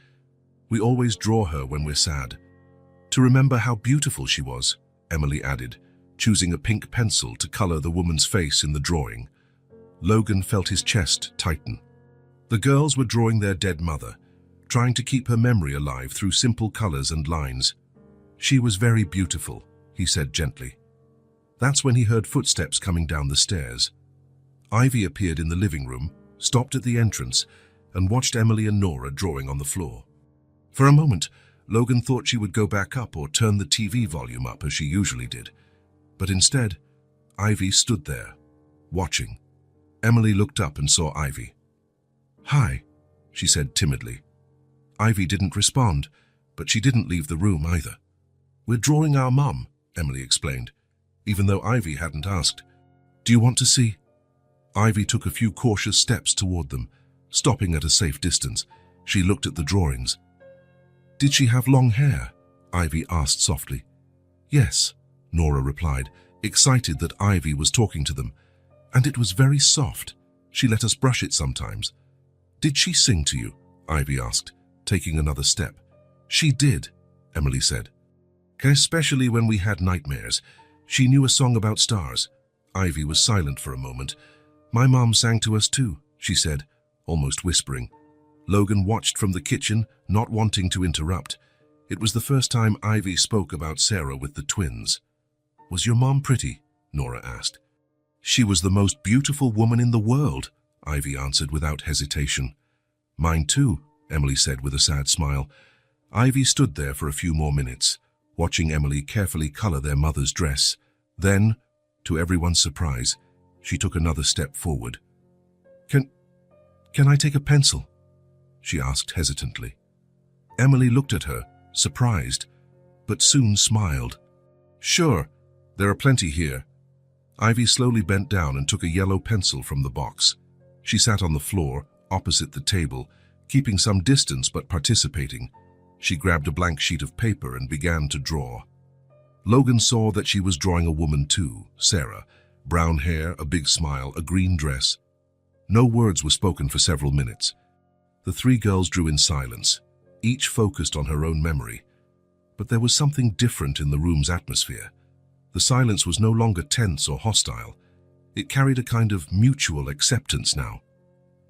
We always draw her when we're sad. To remember how beautiful she was, Emily added, choosing a pink pencil to color the woman's face in the drawing. Logan felt his chest tighten. The girls were drawing their dead mother, trying to keep her memory alive through simple colors and lines. She was very beautiful, he said gently. That's when he heard footsteps coming down the stairs. Ivy appeared in the living room, stopped at the entrance, and watched Emily and Nora drawing on the floor. For a moment, Logan thought she would go back up or turn the TV volume up as she usually did. But instead, Ivy stood there, watching. Emily looked up and saw Ivy. Hi, she said timidly. Ivy didn't respond, but she didn't leave the room either. We're drawing our mum, Emily explained, even though Ivy hadn't asked. Do you want to see? Ivy took a few cautious steps toward them, stopping at a safe distance. She looked at the drawings. Did she have long hair? Ivy asked softly. Yes, Nora replied, excited that Ivy was talking to them. And it was very soft. She let us brush it sometimes. Did she sing to you? Ivy asked, taking another step. She did, Emily said. Especially when we had nightmares. She knew a song about stars. Ivy was silent for a moment. My mom sang to us too, she said, almost whispering. Logan watched from the kitchen, not wanting to interrupt. It was the first time Ivy spoke about Sarah with the twins. Was your mom pretty? Nora asked. She was the most beautiful woman in the world, Ivy answered without hesitation. Mine too, Emily said with a sad smile. Ivy stood there for a few more minutes, watching Emily carefully color their mother's dress. Then, to everyone's surprise, she took another step forward. Can I take a pencil? She asked hesitantly. Emily looked at her, surprised, but soon smiled. Sure, there are plenty here. Ivy slowly bent down and took a yellow pencil from the box. She sat on the floor, opposite the table, keeping some distance but participating. She grabbed a blank sheet of paper and began to draw. Logan saw that she was drawing a woman too, Sarah, Brown hair, a big smile, a green dress. No words were spoken for several minutes. The three girls drew in silence, each focused on her own memory. But there was something different in the room's atmosphere. The silence was no longer tense or hostile. It carried a kind of mutual acceptance now.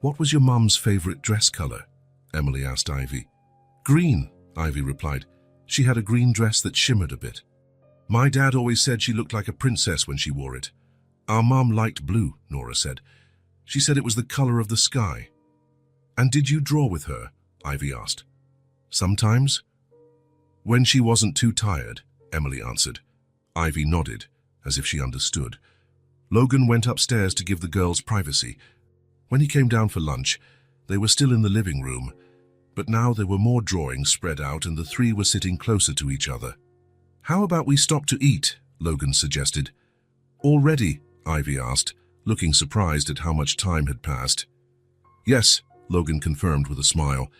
"What was your mum's favorite dress color?" Emily asked Ivy. "Green," Ivy replied. "She had a green dress that shimmered a bit. My dad always said she looked like a princess when she wore it. Our mum liked blue," Nora said. "She said it was the color of the sky." "And did you draw with her?" Ivy asked. "Sometimes." "When she wasn't too tired," Emily answered. Ivy nodded, as if she understood. Logan went upstairs to give the girls privacy. When he came down for lunch, they were still in the living room, but now there were more drawings spread out and the three were sitting closer to each other. "How about we stop to eat?" Logan suggested. "Already?" Ivy asked, looking surprised at how much time had passed. "Yes," Logan confirmed with a smile.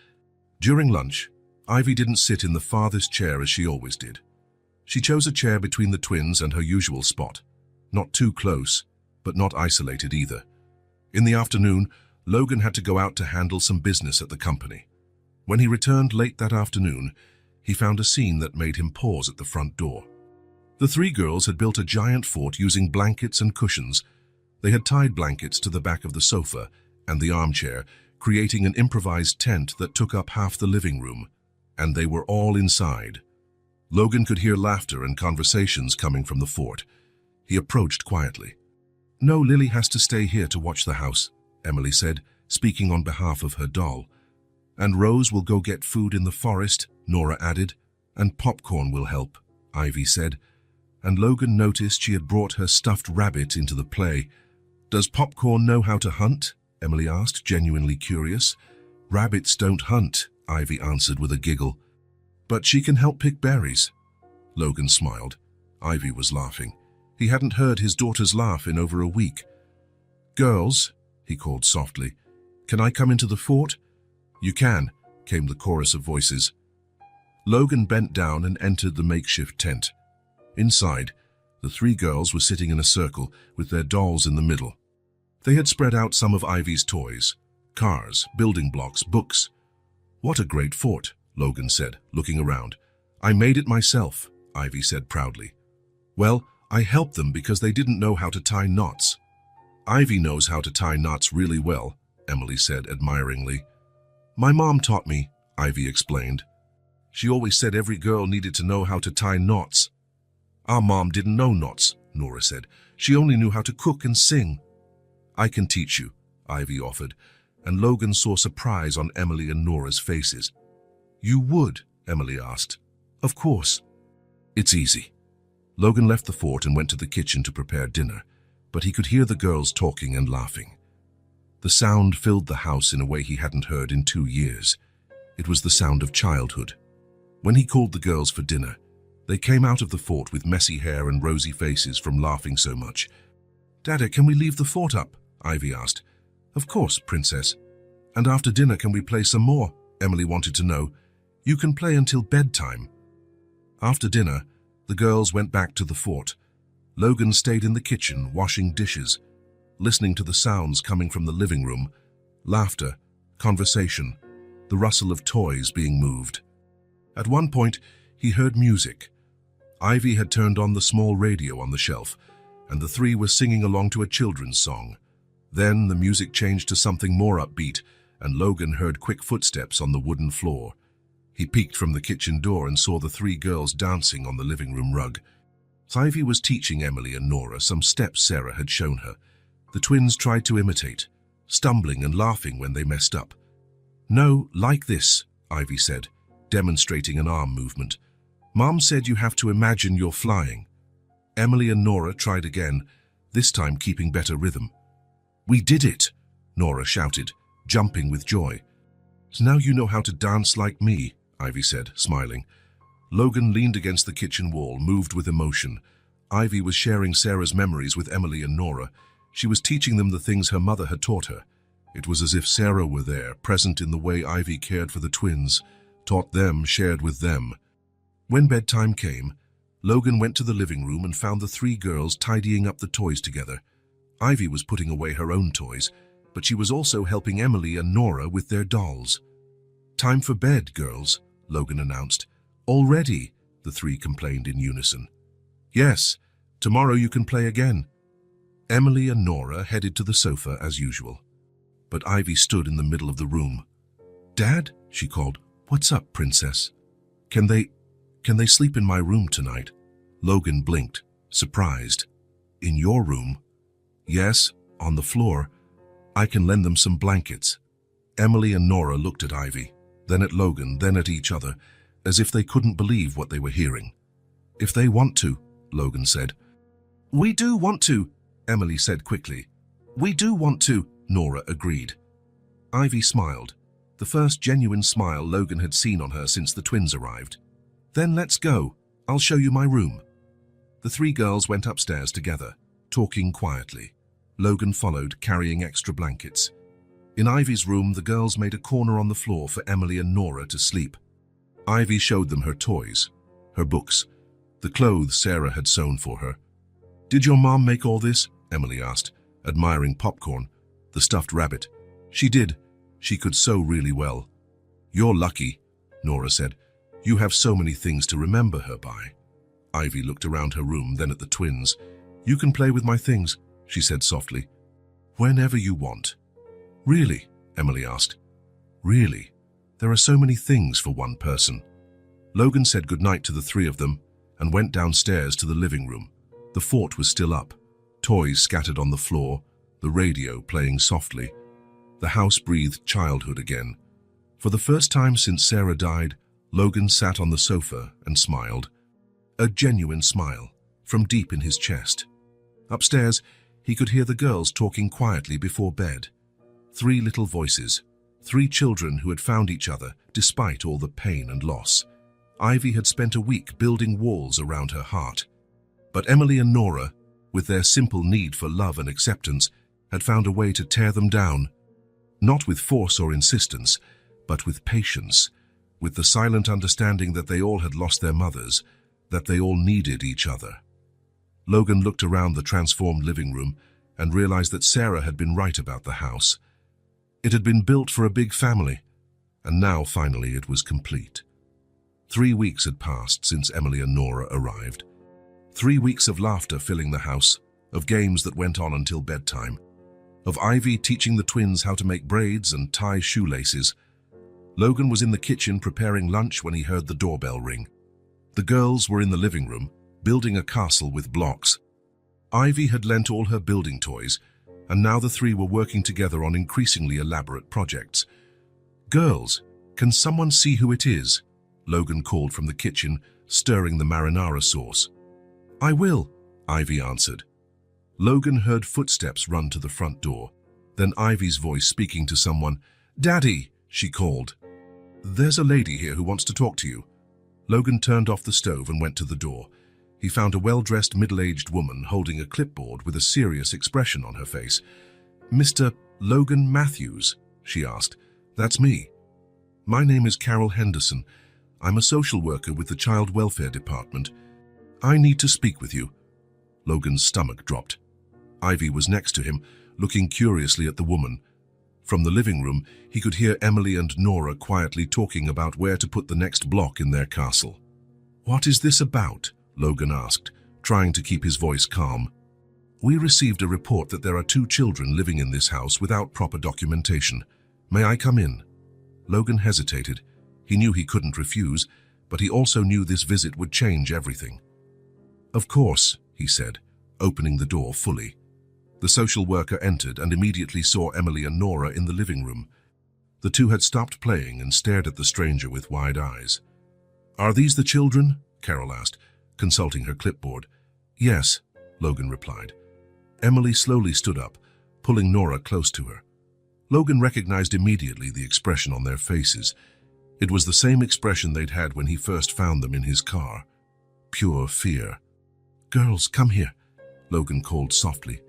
During lunch, Ivy didn't sit in the farthest chair as she always did. She chose a chair between the twins and her usual spot. Not too close, but not isolated either. In the afternoon, Logan had to go out to handle some business at the company. When he returned late that afternoon, he found a scene that made him pause at the front door. The three girls had built a giant fort using blankets and cushions. They had tied blankets to the back of the sofa and the armchair, creating an improvised tent that took up half the living room, and they were all inside. Logan could hear laughter and conversations coming from the fort. He approached quietly. "No, Lily has to stay here to watch the house," Emily said, speaking on behalf of her doll. "And Rose will go get food in the forest," Nora added. "And popcorn will help," Ivy said. And Logan noticed she had brought her stuffed rabbit into the play. "Does Popcorn know how to hunt?" Emily asked, genuinely curious. "Rabbits don't hunt," Ivy answered with a giggle. "But she can help pick berries." Logan smiled. Ivy was laughing. He hadn't heard his daughter's laugh in over a week. "Girls," he called softly, "can I come into the fort?" "You can," came the chorus of voices. Logan bent down and entered the makeshift tent. Inside, the three girls were sitting in a circle with their dolls in the middle. They had spread out some of Ivy's toys, cars, building blocks, books. "What a great fort," Logan said, looking around. "I made it myself," Ivy said proudly. "Well, I helped them because they didn't know how to tie knots." "Ivy knows how to tie knots really well," Emily said admiringly. "My mom taught me," Ivy explained. "She always said every girl needed to know how to tie knots." "Our mom didn't know knots," Nora said. "She only knew how to cook and sing." "I can teach you," Ivy offered, and Logan saw surprise on Emily and Nora's faces. "You would?" Emily asked. "Of course." "It's easy." Logan left the fort and went to the kitchen to prepare dinner, but he could hear the girls talking and laughing. The sound filled the house in a way he hadn't heard in 2 years. It was the sound of childhood. When he called the girls for dinner, they came out of the fort with messy hair and rosy faces from laughing so much. "Dada, can we leave the fort up?" Ivy asked. "Of course, Princess. And after dinner, can we play some more?" Emily wanted to know. "You can play until bedtime." After dinner, the girls went back to the fort. Logan stayed in the kitchen, washing dishes, listening to the sounds coming from the living room, laughter, conversation, the rustle of toys being moved. At one point, he heard music. Ivy had turned on the small radio on the shelf, and the three were singing along to a children's song. Then the music changed to something more upbeat, and Logan heard quick footsteps on the wooden floor. He peeked from the kitchen door and saw the three girls dancing on the living room rug. Ivy was teaching Emily and Nora some steps Sarah had shown her. The twins tried to imitate, stumbling and laughing when they messed up. "No, like this," Ivy said, demonstrating an arm movement. "Mom said you have to imagine you're flying." Emily and Nora tried again, this time keeping better rhythm. "We did it!" Nora shouted, jumping with joy. "So now you know how to dance like me," Ivy said, smiling. Logan leaned against the kitchen wall, moved with emotion. Ivy was sharing Sarah's memories with Emily and Nora. She was teaching them the things her mother had taught her. It was as if Sarah were there, present in the way Ivy cared for the twins, taught them, shared with them. When bedtime came, Logan went to the living room and found the three girls tidying up the toys together. Ivy was putting away her own toys, but she was also helping Emily and Nora with their dolls. "Time for bed, girls," Logan announced. "Already," the three complained in unison. "Yes, tomorrow you can play again." Emily and Nora headed to the sofa as usual. But Ivy stood in the middle of the room. "Dad," she called, "what's up, princess? Can they sleep in my room tonight?" Logan blinked, surprised. "In your room?" "Yes, on the floor. I can lend them some blankets." Emily and Nora looked at Ivy, then at Logan, then at each other, as if they couldn't believe what they were hearing. "If they want to," Logan said. "We do want to," Emily said quickly. "We do want to," Nora agreed. Ivy smiled, the first genuine smile Logan had seen on her since the twins arrived. "Then let's go. I'll show you my room." The three girls went upstairs together, talking quietly. Logan followed, carrying extra blankets. In Ivy's room, the girls made a corner on the floor for Emily and Nora to sleep. Ivy showed them her toys, her books, the clothes Sarah had sewn for her. "Did your mom make all this?" Emily asked, admiring popcorn, the stuffed rabbit. "She did. She could sew really well." "You're lucky," Nora said. "You have so many things to remember her by." Ivy looked around her room, then at the twins. "You can play with my things," she said softly. "Whenever you want." "Really?" Emily asked. "Really? There are so many things for one person." Logan said goodnight to the three of them and went downstairs to the living room. The fort was still up, toys scattered on the floor, the radio playing softly. The house breathed childhood again. For the first time since Sarah died, Logan sat on the sofa and smiled. A genuine smile, from deep in his chest. Upstairs, he could hear the girls talking quietly before bed. Three little voices, three children who had found each other despite all the pain and loss. Ivy had spent a week building walls around her heart. But Emily and Nora, with their simple need for love and acceptance, had found a way to tear them down. Not with force or insistence, but with patience, with the silent understanding that they all had lost their mothers, that they all needed each other. Logan looked around the transformed living room and realized that Sarah had been right about the house. It had been built for a big family, and now finally it was complete. 3 weeks had passed since Emily and Nora arrived. 3 weeks of laughter filling the house, of games that went on until bedtime, of Ivy teaching the twins how to make braids and tie shoelaces. Logan was in the kitchen preparing lunch when he heard the doorbell ring. The girls were in the living room, building a castle with blocks. Ivy had lent all her building toys, and now the three were working together on increasingly elaborate projects. "Girls, can someone see who it is?" Logan called from the kitchen, stirring the marinara sauce. "I will," Ivy answered. Logan heard footsteps run to the front door, then Ivy's voice speaking to someone. "Daddy," she called. "There's a lady here who wants to talk to you." Logan turned off the stove and went to the door. He found a well-dressed middle-aged woman holding a clipboard with a serious expression on her face. "Mr. Logan Matthews?" she asked. "That's me. My name is Carol Henderson. I'm a social worker with the Child Welfare Department. I need to speak with you." Logan's stomach dropped. Ivy was next to him, looking curiously at the woman. From the living room, he could hear Emily and Nora quietly talking about where to put the next block in their castle. "What is this about?" Logan asked, trying to keep his voice calm. "We received a report that there are 2 children living in this house without proper documentation. May I come in?" Logan hesitated. He knew he couldn't refuse, but he also knew this visit would change everything. "Of course," he said, opening the door fully. The social worker entered and immediately saw Emily and Nora in the living room. The two had stopped playing and stared at the stranger with wide eyes. "Are these the children?" Carol asked, consulting her clipboard. "Yes," Logan replied. Emily slowly stood up, pulling Nora close to her. Logan recognized immediately the expression on their faces. It was the same expression they'd had when he first found them in his car. Pure fear. "Girls, come here," Logan called softly.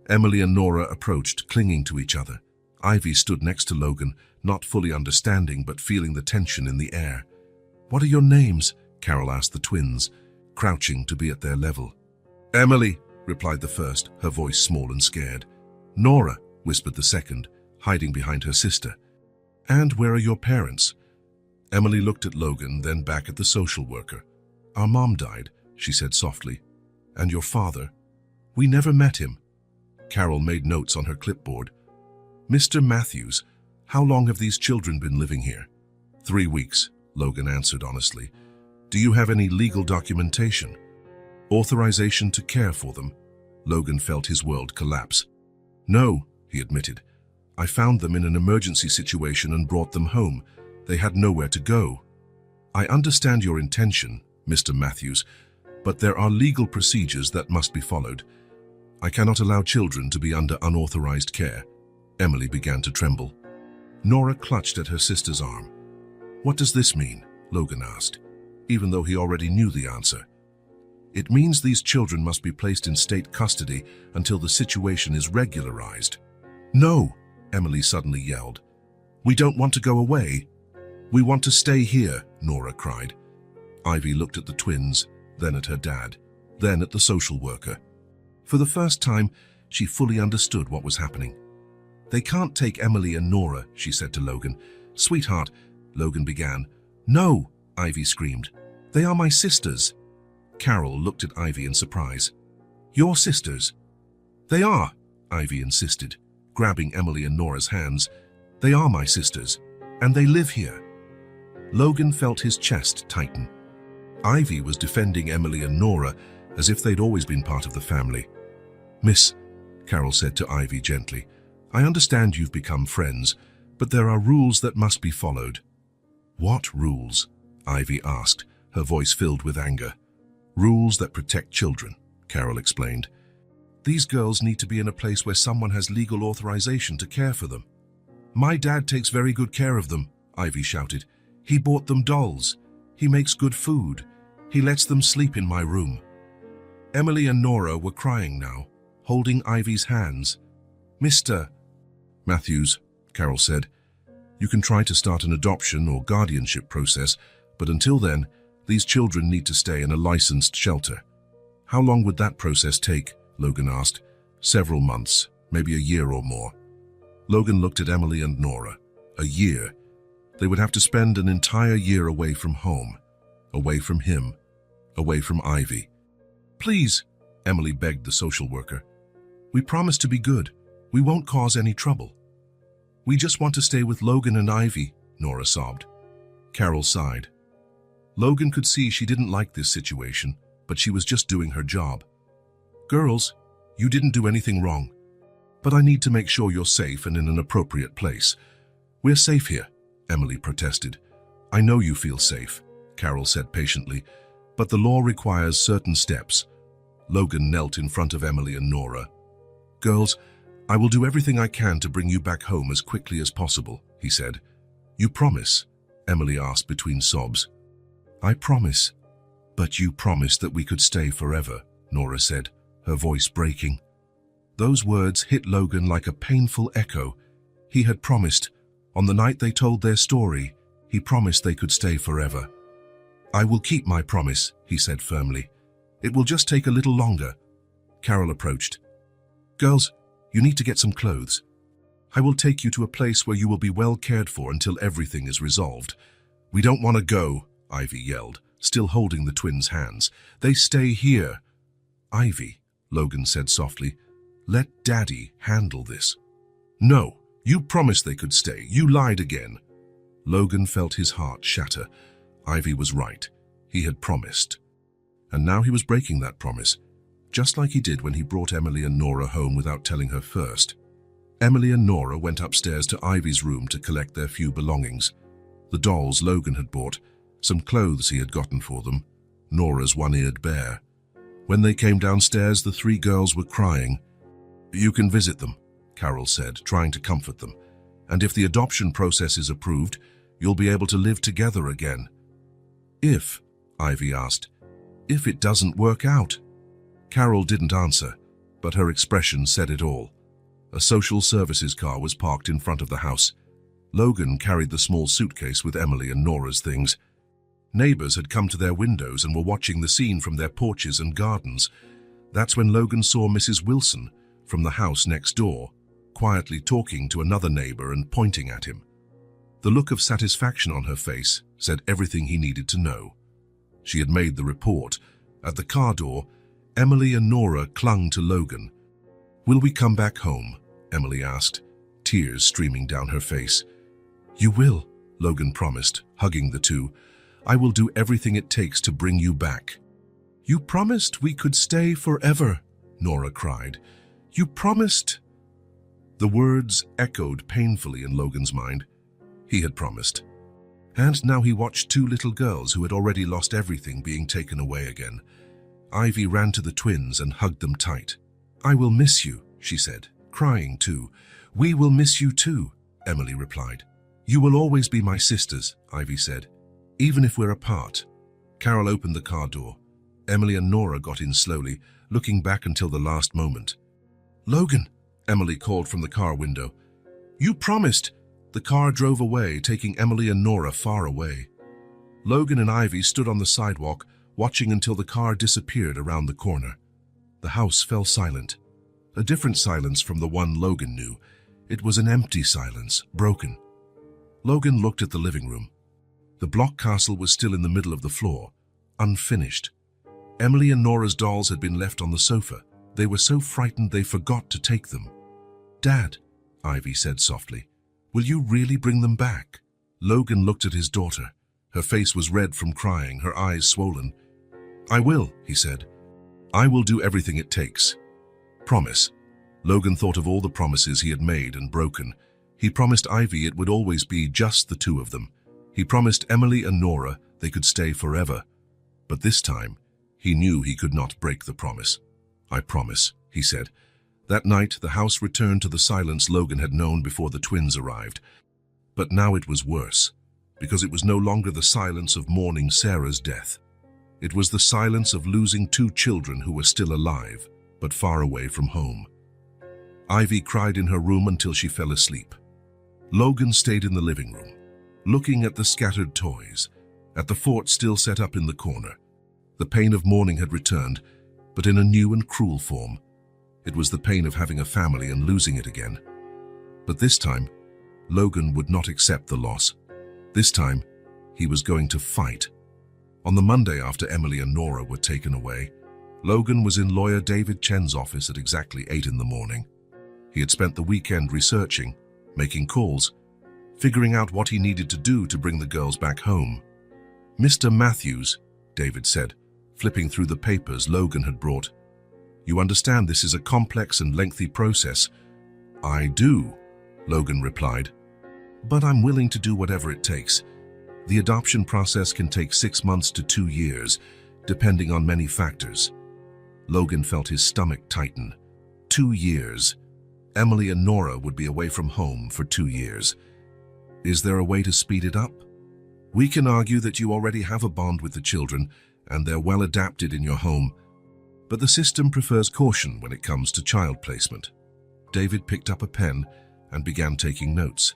Emily and Nora approached, clinging to each other. Ivy stood next to Logan, not fully understanding but feeling the tension in the air. "What are your names?" Carol asked the twins. crouching to be at their level. "Emily," replied the first, her voice small and scared. "Nora," whispered the second, hiding behind her sister. "And where are your parents?" Emily looked at Logan, then back at the social worker. "Our mom died," she said softly. "And your father?" "We never met him." Carol made notes on her clipboard. "Mr. Matthews, how long have these children been living here?" 3 weeks, Logan answered honestly. "Do you have any legal documentation? Authorization to care for them?" Logan felt his world collapse. "No," he admitted. "I found them in an emergency situation and brought them home. They had nowhere to go." "I understand your intention, Mr. Matthews, but there are legal procedures that must be followed. I cannot allow children to be under unauthorized care." Emily began to tremble. Nora clutched at her sister's arm. "What does this mean?" Logan asked, even though he already knew the answer. "It means these children must be placed in state custody until the situation is regularized." "No!" Emily suddenly yelled. "We don't want to go away. We want to stay here," Nora cried. Ivy looked at the twins, then at her dad, then at the social worker. For the first time, she fully understood what was happening. "They can't take Emily and Nora," she said to Logan. "Sweetheart," Logan began. "No!" Ivy screamed. "They are my sisters." Carol looked at Ivy in surprise. "Your sisters?" "They are," Ivy insisted, grabbing Emily and Nora's hands. "They are my sisters, and they live here." Logan felt his chest tighten. Ivy was defending Emily and Nora as if they'd always been part of the family. "Miss," Carol said to Ivy gently, "I understand you've become friends, but there are rules that must be followed." "What rules?" Ivy asked, her voice filled with anger. "Rules that protect children," Carol explained. "These girls need to be in a place where someone has legal authorization to care for them." "My dad takes very good care of them," Ivy shouted. "He bought them dolls. He makes good food. He lets them sleep in my room." Emily and Nora were crying now, holding Ivy's hands. "Mr. Matthews," Carol said, "you can try to start an adoption or guardianship process, but until then, these children need to stay in a licensed shelter." "How long would that process take?" Logan asked. "Several months, maybe a year or more." Logan looked at Emily and Nora. A year. They would have to spend an entire year away from home, away from him, away from Ivy. "Please," Emily begged the social worker. "We promise to be good. We won't cause any trouble." "We just want to stay with Logan and Ivy," Nora sobbed. Carol sighed. Logan could see she didn't like this situation, but she was just doing her job. "Girls, you didn't do anything wrong. But I need to make sure you're safe and in an appropriate place." "We're safe here," Emily protested. "I know you feel safe," Carol said patiently, "but the law requires certain steps." Logan knelt in front of Emily and Nora. "Girls, I will do everything I can to bring you back home as quickly as possible," he said. "You promise?" Emily asked between sobs. "I promise." "But you promised that we could stay forever," Nora said, her voice breaking. Those words hit Logan like a painful echo. He had promised. On the night they told their story, he promised they could stay forever. "I will keep my promise," he said firmly. "It will just take a little longer." Carol approached. "Girls, you need to get some clothes. I will take you to a place where you will be well cared for until everything is resolved." "We don't want to go," Ivy yelled, still holding the twins' hands. "They stay here." "Ivy," Logan said softly, "let Daddy handle this." "No, you promised they could stay. You lied again." Logan felt his heart shatter. Ivy was right. He had promised. And now he was breaking that promise, just like he did when he brought Emily and Nora home without telling her first. Emily and Nora went upstairs to Ivy's room to collect their few belongings. The dolls Logan had bought, some clothes he had gotten for them, Nora's one-eared bear. When they came downstairs, the 3 girls were crying. "You can visit them," Carol said, trying to comfort them. "And if the adoption process is approved, you'll be able to live together again." "If," Ivy asked, "if it doesn't work out?" Carol didn't answer, but her expression said it all. A social services car was parked in front of the house. Logan carried the small suitcase with Emily and Nora's things. Neighbors had come to their windows and were watching the scene from their porches and gardens. That's when Logan saw Mrs. Wilson from the house next door, quietly talking to another neighbor and pointing at him. The look of satisfaction on her face said everything he needed to know. She had made the report. At the car door, Emily and Nora clung to Logan. "Will we come back home?" Emily asked, tears streaming down her face. "You will," Logan promised, hugging the two. "I will do everything it takes to bring you back." "You promised we could stay forever," Nora cried. "You promised." The words echoed painfully in Logan's mind. He had promised. And now he watched two little girls who had already lost everything being taken away again. Ivy ran to the twins and hugged them tight. "I will miss you," she said, crying too. "We will miss you too," Emily replied. "You will always be my sisters," Ivy said, "even if we're apart." Carol opened the car door. Emily and Nora got in slowly, looking back until the last moment. "Logan," Emily called from the car window. "You promised." The car drove away, taking Emily and Nora far away. Logan and Ivy stood on the sidewalk, watching until the car disappeared around the corner. The house fell silent. A different silence from the one Logan knew. It was an empty silence, broken. Logan looked at the living room. The block castle was still in the middle of the floor, unfinished. Emily and Nora's dolls had been left on the sofa. They were so frightened they forgot to take them. "Dad," Ivy said softly, "will you really bring them back?" Logan looked at his daughter. Her face was red from crying, her eyes swollen. "I will," he said. "I will do everything it takes. Promise." Logan thought of all the promises he had made and broken. He promised Ivy it would always be just the two of them. He promised Emily and Nora they could stay forever. But this time, he knew he could not break the promise. "I promise," he said. That night, the house returned to the silence Logan had known before the twins arrived. But now it was worse, because it was no longer the silence of mourning Sarah's death. It was the silence of losing two children who were still alive, but far away from home. Ivy cried in her room until she fell asleep. Logan stayed in the living room, looking at the scattered toys, at the fort still set up in the corner. The pain of mourning had returned, but in a new and cruel form. It was the pain of having a family and losing it again. But this time, Logan would not accept the loss. This time, he was going to fight. On the Monday after Emily and Nora were taken away, Logan was in lawyer David Chen's office at exactly 8 in the morning. He had spent the weekend researching, making calls, figuring out what he needed to do to bring the girls back home. "Mr. Matthews," David said, flipping through the papers Logan had brought. "You understand this is a complex and lengthy process." "I do," Logan replied. "But I'm willing to do whatever it takes. The adoption process can take 6 months to 2 years, depending on many factors." Logan felt his stomach tighten. 2 years. Emily and Nora would be away from home for 2 years. Is there a way to speed it up? "We can argue that you already have a bond with the children, and they're well adapted in your home. But the system prefers caution when it comes to child placement." David picked up a pen and began taking notes.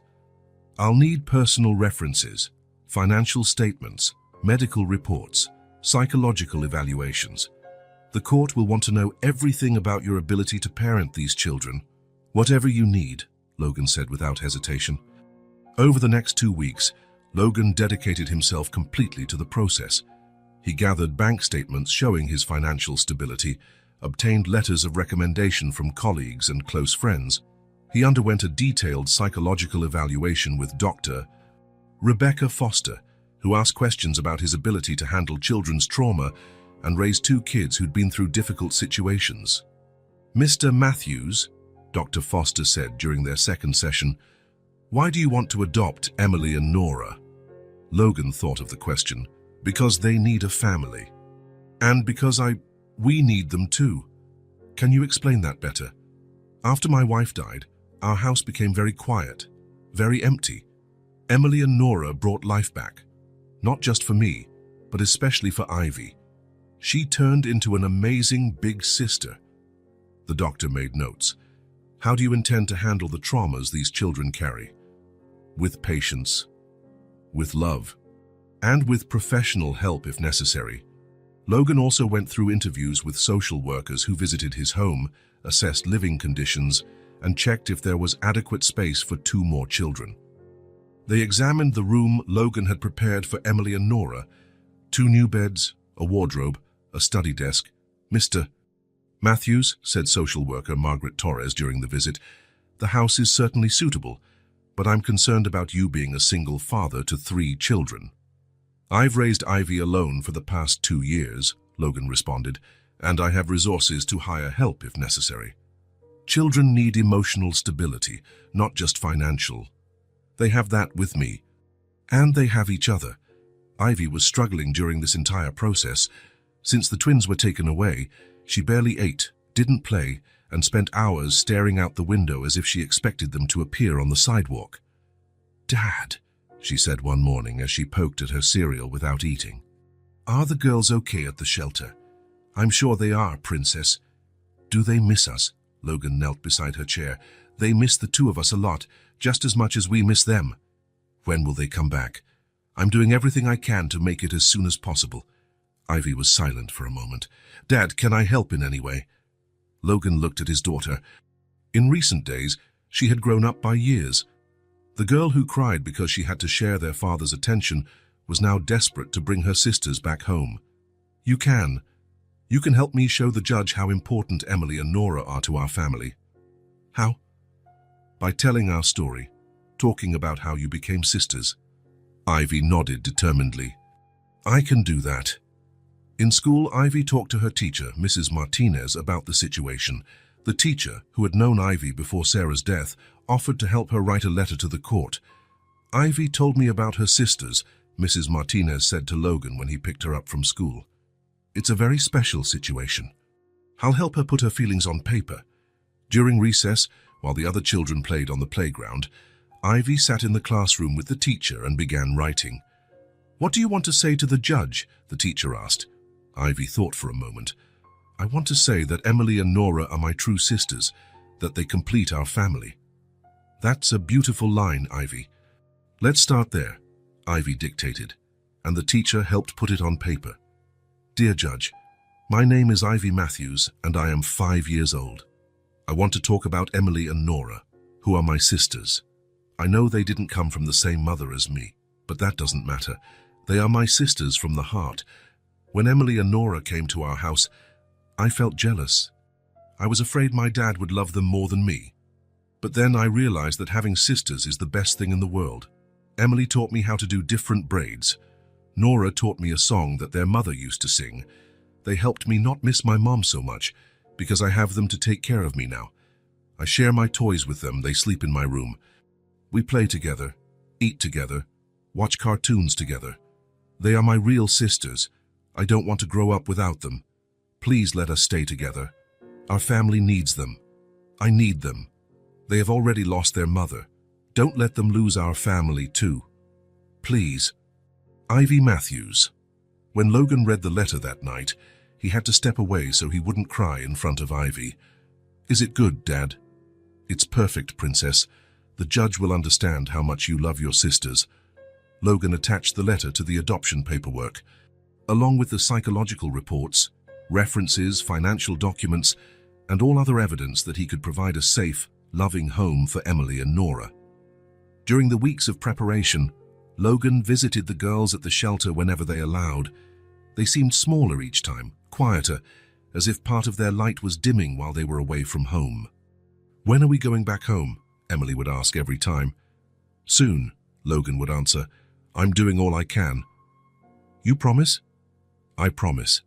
"I'll need personal references, financial statements, medical reports, psychological evaluations. The court will want to know everything about your ability to parent these children." "Whatever you need," Logan said without hesitation. Over the next 2 weeks, Logan dedicated himself completely to the process. He gathered bank statements showing his financial stability, obtained letters of recommendation from colleagues and close friends. He underwent a detailed psychological evaluation with Dr. Rebecca Foster, who asked questions about his ability to handle children's trauma and raise 2 kids who'd been through difficult situations. "Mr. Matthews," Dr. Foster said during their second session, "why do you want to adopt Emily and Nora?" Logan thought of the question. "Because they need a family. And because we need them too." "Can you explain that better?" "After my wife died, our house became very quiet, very empty. Emily and Nora brought life back, not just for me, but especially for Ivy. She turned into an amazing big sister." The doctor made notes. "How do you intend to handle the traumas these children carry?" "With patience, with love, and with professional help if necessary. Logan also went through interviews with social workers who visited his home, assessed living conditions, and checked if there was adequate space for 2 more children. They examined the room Logan had prepared for Emily and Nora: 2 new beds, a wardrobe, a study desk. "Mr. Matthews," said social worker Margaret Torres during the visit, "the house is certainly suitable, but I'm concerned about you being a single father to 3 children." "I've raised Ivy alone for the past 2 years," Logan responded, "and I have resources to hire help if necessary. Children need emotional stability, not just financial. They have that with me, and they have each other." Ivy was struggling during this entire process. Since the twins were taken away, she barely ate, didn't play, and spent hours staring out the window as if she expected them to appear on the sidewalk. "Dad," she said one morning as she poked at her cereal without eating, "are the girls okay at the shelter?" "I'm sure they are, Princess." "Do they miss us?" Logan knelt beside her chair. "They miss the 2 of us a lot, just as much as we miss them." "When will they come back?" "I'm doing everything I can to make it as soon as possible." Ivy was silent for a moment. "Dad, can I help in any way?" Logan looked at his daughter. In recent days, she had grown up by years. The girl who cried because she had to share their father's attention was now desperate to bring her sisters back home. "You can. You can help me show the judge how important Emily and Nora are to our family." "How?" "By telling our story, talking about how you became sisters." Ivy nodded determinedly. "I can do that." In school, Ivy talked to her teacher, Mrs. Martinez, about the situation. The teacher, who had known Ivy before Sarah's death, offered to help her write a letter to the court. "Ivy told me about her sisters," Mrs. Martinez said to Logan when he picked her up from school. "It's a very special situation. I'll help her put her feelings on paper." During recess, while the other children played on the playground, Ivy sat in the classroom with the teacher and began writing. "What do you want to say to the judge?" the teacher asked. Ivy thought for a moment. "I want to say that Emily and Nora are my true sisters, that they complete our family." "That's a beautiful line, Ivy." "Let's start there," Ivy dictated, and the teacher helped put it on paper. "Dear Judge, my name is Ivy Matthews, and I am 5 years old. I want to talk about Emily and Nora, who are my sisters. I know they didn't come from the same mother as me, but that doesn't matter. They are my sisters from the heart. When Emily and Nora came to our house, I felt jealous. I was afraid my dad would love them more than me. But then I realized that having sisters is the best thing in the world. Emily taught me how to do different braids. Nora taught me a song that their mother used to sing. They helped me not miss my mom so much, because I have them to take care of me now. I share my toys with them. They sleep in my room. We play together, eat together, watch cartoons together. They are my real sisters. I don't want to grow up without them. Please let us stay together. Our family needs them. I need them. They have already lost their mother. Don't let them lose our family too. Please." Ivy Matthews. When Logan read the letter that night, he had to step away so he wouldn't cry in front of Ivy. "Is it good, Dad?" "It's perfect, Princess. The judge will understand how much you love your sisters." Logan attached the letter to the adoption paperwork, along with the psychological reports, references, financial documents, and all other evidence that he could provide a safe, loving home for Emily and Nora. During the weeks of preparation, Logan visited the girls at the shelter whenever they allowed. They seemed smaller each time, quieter, as if part of their light was dimming while they were away from home. "When are we going back home?" Emily would ask every time. "Soon," Logan would answer. "I'm doing all I can." "You promise?" "I promise."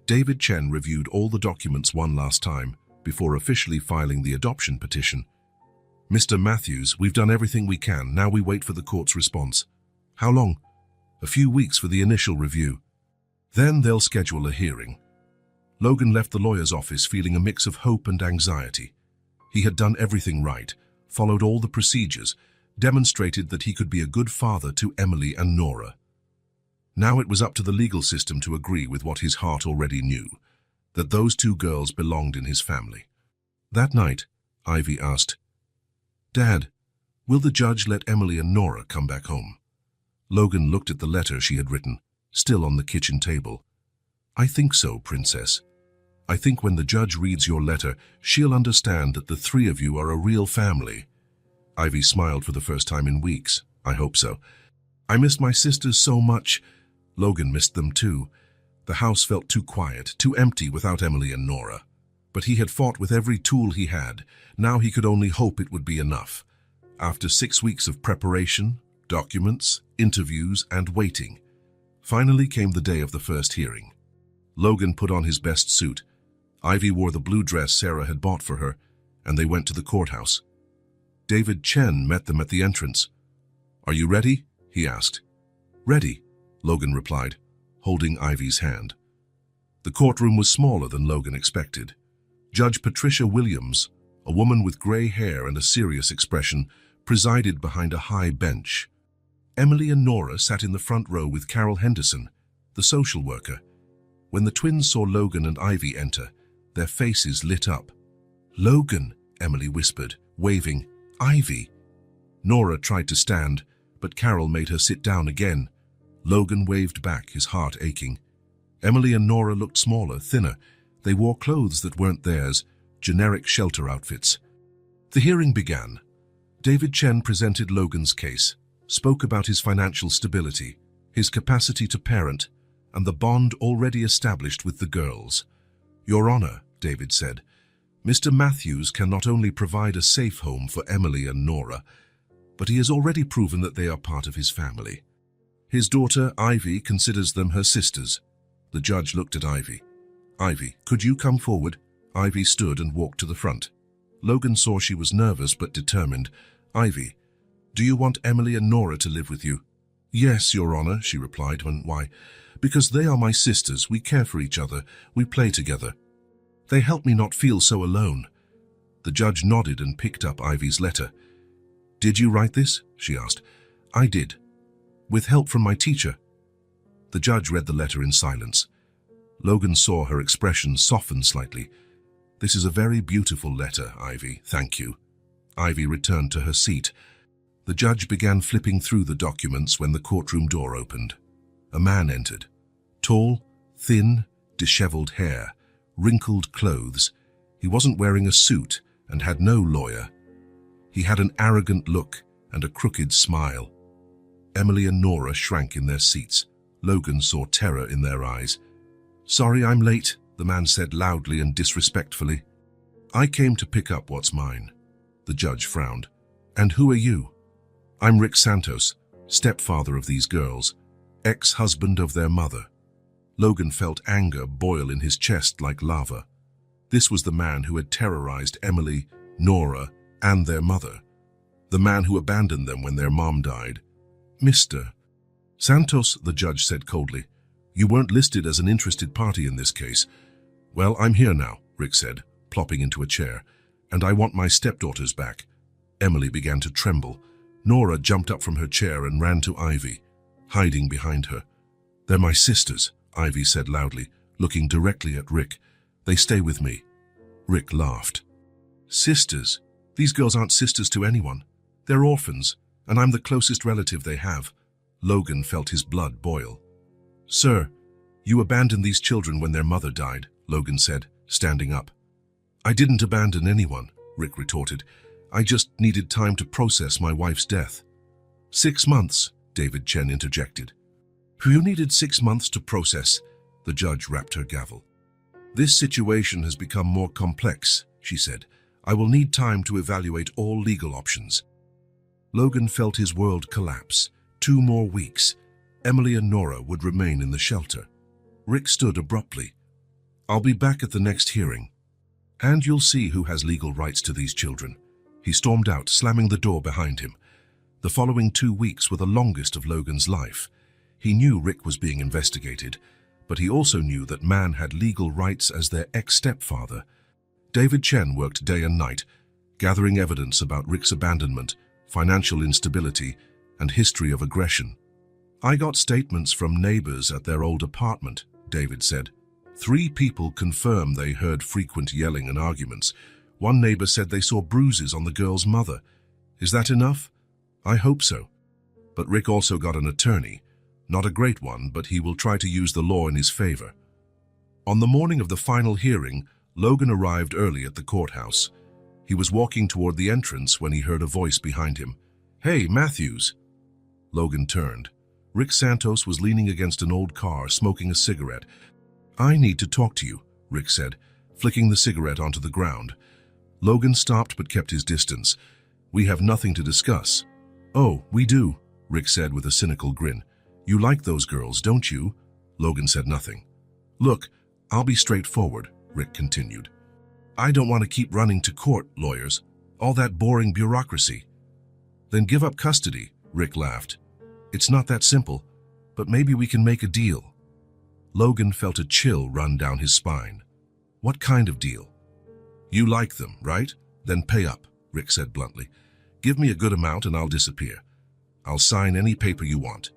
David Chen reviewed all the documents one last time before officially filing the adoption petition. "Mr. Matthews, we've done everything we can. Now we wait for the court's response." "How long?" "A few weeks for the initial review. Then they'll schedule a hearing." Logan left the lawyer's office feeling a mix of hope and anxiety. He had done everything right, followed all the procedures, demonstrated that he could be a good father to Emily and Nora. Now it was up to the legal system to agree with what his heart already knew, that those 2 girls belonged in his family. That night, Ivy asked, "Dad, will the judge let Emily and Nora come back home?" Logan looked at the letter she had written, still on the kitchen table. "I think so, Princess. I think when the judge reads your letter, she'll understand that the three of you are a real family." Ivy smiled for the first time in weeks. "I hope so. I missed my sisters so much." Logan missed them too. The house felt too quiet, too empty without Emily and Nora. But he had fought with every tool he had. Now he could only hope it would be enough. After 6 weeks of preparation, documents, interviews, and waiting, finally came the day of the first hearing. Logan put on his best suit. Ivy wore the blue dress Sarah had bought for her, and they went to the courthouse. David Chen met them at the entrance. "Are you ready?" he asked. "Ready," Logan replied, holding Ivy's hand. The courtroom was smaller than Logan expected. Judge Patricia Williams, a woman with gray hair and a serious expression, presided behind a high bench. Emily and Nora sat in the front row with Carol Henderson, the social worker. When the twins saw Logan and Ivy enter, their faces lit up. "Logan," Emily whispered, waving. "Ivy." Nora tried to stand, but Carol made her sit down again. Logan waved back, his heart aching. Emily and Nora looked smaller, thinner. They wore clothes that weren't theirs, generic shelter outfits. The hearing began. David Chen presented Logan's case, spoke about his financial stability, his capacity to parent, and the bond already established with the girls. "Your Honor," David said, "Mr. Matthews can not only provide a safe home for Emily and Nora, but he has already proven that they are part of his family. His daughter, Ivy, considers them her sisters." The judge looked at Ivy. "Ivy, could you come forward?" Ivy stood and walked to the front. Logan saw she was nervous but determined. "Ivy, do you want Emily and Nora to live with you?" "Yes, Your Honor," she replied. "And why?" "Because they are my sisters. We care for each other. We play together. They help me not feel so alone." The judge nodded and picked up Ivy's letter. "Did you write this?" she asked. "I did. With help from my teacher." The judge read the letter in silence. Logan saw her expression soften slightly. "This is a very beautiful letter, Ivy. Thank you." Ivy returned to her seat. The judge began flipping through the documents when the courtroom door opened. A man entered. Tall, thin, disheveled hair, wrinkled clothes. He wasn't wearing a suit and had no lawyer. He had an arrogant look and a crooked smile. Emily and Nora shrank in their seats. Logan saw terror in their eyes. "Sorry I'm late," the man said loudly and disrespectfully. "I came to pick up what's mine." The judge frowned. "And who are you?" "I'm Rick Santos, stepfather of these girls, ex-husband of their mother." Logan felt anger boil in his chest like lava. This was the man who had terrorized Emily, Nora, and their mother. The man who abandoned them when their mom died. "Mr. Santos," the judge said coldly, "you weren't listed as an interested party in this case." "Well, I'm here now," Rick said, plopping into a chair, "and I want my stepdaughters back." Emily began to tremble. Nora jumped up from her chair and ran to Ivy, hiding behind her. "They're my sisters," Ivy said loudly, looking directly at Rick. "They stay with me." Rick laughed. "Sisters? These girls aren't sisters to anyone. They're orphans, and I'm the closest relative they have." Logan felt his blood boil. "Sir, you abandoned these children when their mother died," Logan said, standing up. "I didn't abandon anyone," Rick retorted. "I just needed time to process my wife's death." 6 months, David Chen interjected. "You needed 6 months to process," the judge rapped her gavel. "This situation has become more complex," she said. "I will need time to evaluate all legal options." Logan felt his world collapse. 2 more weeks. Emily and Nora would remain in the shelter. Rick stood abruptly. "I'll be back at the next hearing. And you'll see who has legal rights to these children." He stormed out, slamming the door behind him. The following 2 weeks were the longest of Logan's life. He knew Rick was being investigated, but he also knew that man had legal rights as their ex-stepfather. David Chen worked day and night, gathering evidence about Rick's abandonment, financial instability, and history of aggression. "I got statements from neighbors at their old apartment," David said. 3 people confirmed they heard frequent yelling and arguments. One neighbor said they saw bruises on the girl's mother. "Is that enough?" "I hope so." But Rick also got an attorney. Not a great one, but he will try to use the law in his favor. On the morning of the final hearing, Logan arrived early at the courthouse. He was walking toward the entrance when he heard a voice behind him. "Hey, Matthews!" Logan turned. Rick Santos was leaning against an old car, smoking a cigarette. "I need to talk to you," Rick said, flicking the cigarette onto the ground. Logan stopped but kept his distance. "We have nothing to discuss." "Oh, we do," Rick said with a cynical grin. "You like those girls, don't you?" Logan said nothing. "Look, I'll be straightforward," Rick continued. "I don't want to keep running to court, lawyers. All that boring bureaucracy." "Then give up custody," Rick laughed. "It's not that simple, but maybe we can make a deal." Logan felt a chill run down his spine. "What kind of deal?" "You like them, right? Then pay up," Rick said bluntly. "Give me a good amount and I'll disappear. I'll sign any paper you want."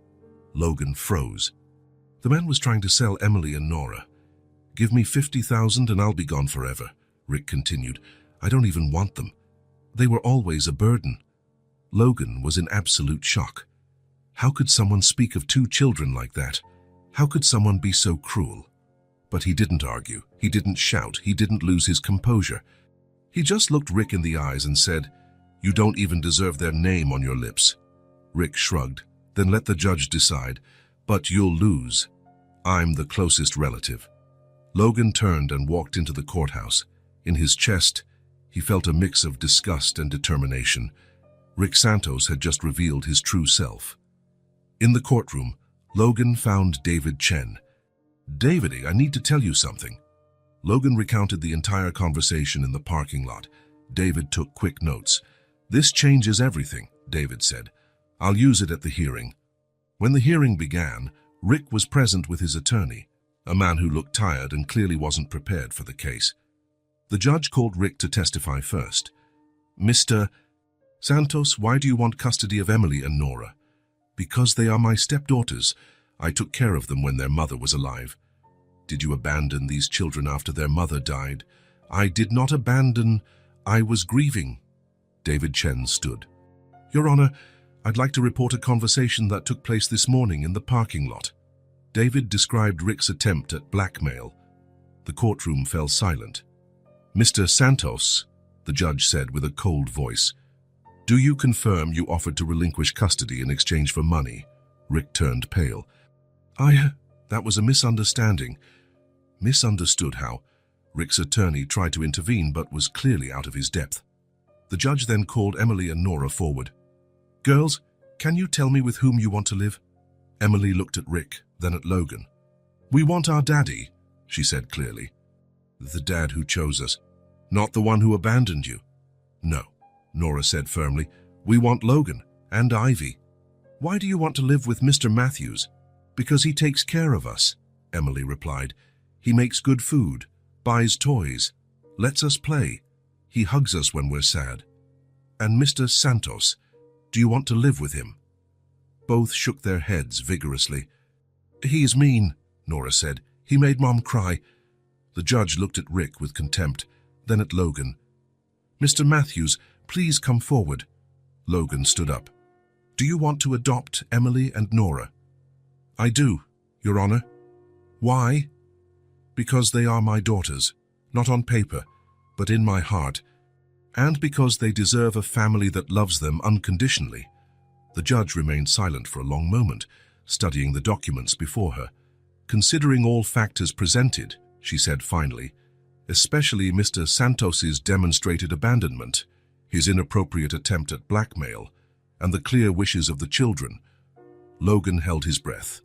Logan froze. The man was trying to sell Emily and Nora. "Give me 50,000 and I'll be gone forever," Rick continued. "I don't even want them. They were always a burden." Logan was in absolute shock. How could someone speak of 2 children like that? How could someone be so cruel? But he didn't argue. He didn't shout. He didn't lose his composure. He just looked Rick in the eyes and said, "You don't even deserve their name on your lips." Rick shrugged. "Then let the judge decide. But you'll lose. I'm the closest relative." Logan turned and walked into the courthouse. In his chest, he felt a mix of disgust and determination. Rick Santos had just revealed his true self. In the courtroom, Logan found David Chen. "David, I need to tell you something." Logan recounted the entire conversation in the parking lot. David took quick notes. "This changes everything," David said. "I'll use it at the hearing." When the hearing began, Rick was present with his attorney, a man who looked tired and clearly wasn't prepared for the case. The judge called Rick to testify first. "Mr. Santos, why do you want custody of Emily and Nora?" "Because they are my stepdaughters. I took care of them when their mother was alive." "Did you abandon these children after their mother died?" "I did not abandon. I was grieving." David Chen stood. "Your Honor, I'd like to report a conversation that took place this morning in the parking lot." David described Rick's attempt at blackmail. The courtroom fell silent. "Mr. Santos," the judge said with a cold voice, "do you confirm you offered to relinquish custody in exchange for money?" Rick turned pale. That was a misunderstanding." "Misunderstood how?" Rick's attorney tried to intervene but was clearly out of his depth. The judge then called Emily and Nora forward. "Girls, can you tell me with whom you want to live?" Emily looked at Rick, then at Logan. "We want our daddy," she said clearly. "The dad who chose us, not the one who abandoned you." "No," Nora said firmly. "We want Logan and Ivy." "Why do you want to live with Mr. Matthews?" "Because he takes care of us," Emily replied. "He makes good food, buys toys, lets us play. He hugs us when we're sad." "And Mr. Santos, do you want to live with him?" Both shook their heads vigorously. "He is mean," Nora said. "He made Mom cry." The judge looked at Rick with contempt, then at Logan. "Mr. Matthews, please come forward." Logan stood up. "Do you want to adopt Emily and Nora?" "I do, Your Honor." "Why?" "Because they are my daughters, not on paper, but in my heart, and because they deserve a family that loves them unconditionally." The judge remained silent for a long moment, studying the documents before her. "Considering all factors presented," she said finally, "especially Mr. Santos's demonstrated abandonment, his inappropriate attempt at blackmail, and the clear wishes of the children." Logan held his breath.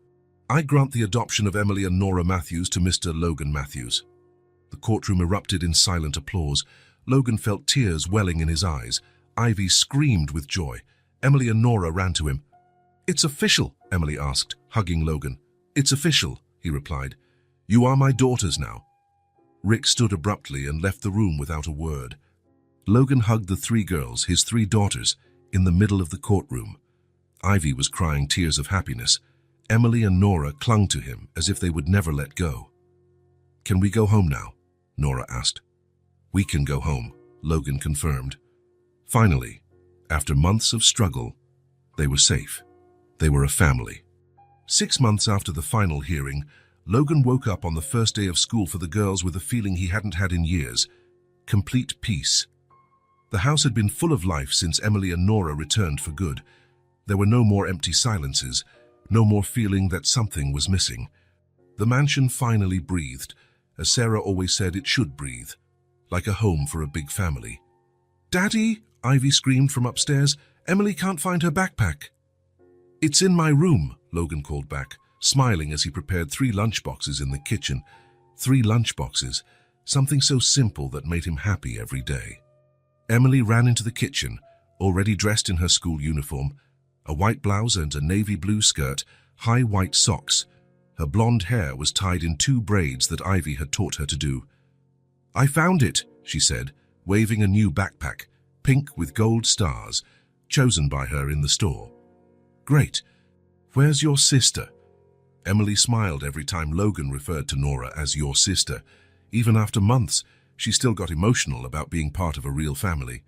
"I grant the adoption of Emily and Nora Matthews to Mr. Logan Matthews." The courtroom erupted in silent applause. Logan felt tears welling in his eyes. Ivy screamed with joy. Emily and Nora ran to him. "It's official," Emily asked, hugging Logan. "It's official," he replied. "You are my daughters now." Rick stood abruptly and left the room without a word. Logan hugged the 3 girls, his 3 daughters, in the middle of the courtroom. Ivy was crying tears of happiness. Emily and Nora clung to him as if they would never let go. "Can we go home now?" Nora asked. "We can go home," Logan confirmed. Finally, after months of struggle, they were safe. They were a family. 6 months after the final hearing, Logan woke up on the first day of school for the girls with a feeling he hadn't had in years: complete peace. The house had been full of life since Emily and Nora returned for good. There were no more empty silences, no more feeling that something was missing. The mansion finally breathed, as Sarah always said it should breathe, like a home for a big family. "Daddy!" Ivy screamed from upstairs. "Emily can't find her backpack." "It's in my room," Logan called back, smiling as he prepared 3 lunchboxes in the kitchen. 3 lunchboxes, something so simple that made him happy every day. Emily ran into the kitchen, already dressed in her school uniform, a white blouse and a navy blue skirt, high white socks. Her blonde hair was tied in 2 braids that Ivy had taught her to do. "I found it," she said, waving a new backpack, pink with gold stars, chosen by her in the store. "Great. Where's your sister?" Emily smiled every time Logan referred to Nora as your sister. Even after months, she still got emotional about being part of a real family.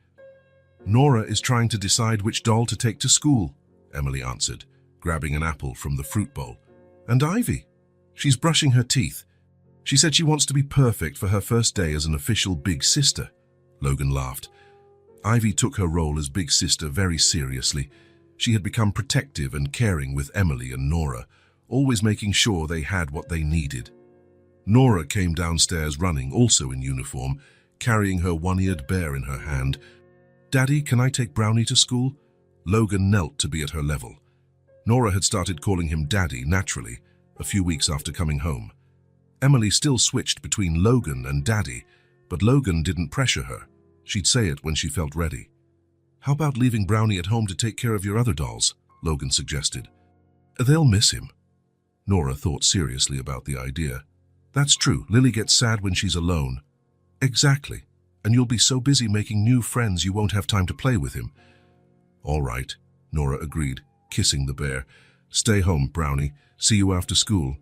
"Nora is trying to decide which doll to take to school," Emily answered, grabbing an apple from the fruit bowl. "And Ivy? She's brushing her teeth. She said she wants to be perfect for her first day as an official big sister." Logan laughed. Ivy took her role as big sister very seriously. She had become protective and caring with Emily and Nora, always making sure they had what they needed. Nora came downstairs running, also in uniform, carrying her one-eared bear in her hand. "Daddy, can I take Brownie to school?" Logan knelt to be at her level. Nora had started calling him Daddy naturally, a few weeks after coming home. Emily still switched between Logan and Daddy, but Logan didn't pressure her. She'd say it when she felt ready. "How about leaving Brownie at home to take care of your other dolls?" Logan suggested. "They'll miss him." Nora thought seriously about the idea. "That's true. Lily gets sad when she's alone." "Exactly. And you'll be so busy making new friends you won't have time to play with him." "All right," Nora agreed, kissing the bear. "Stay home, Brownie. See you after school."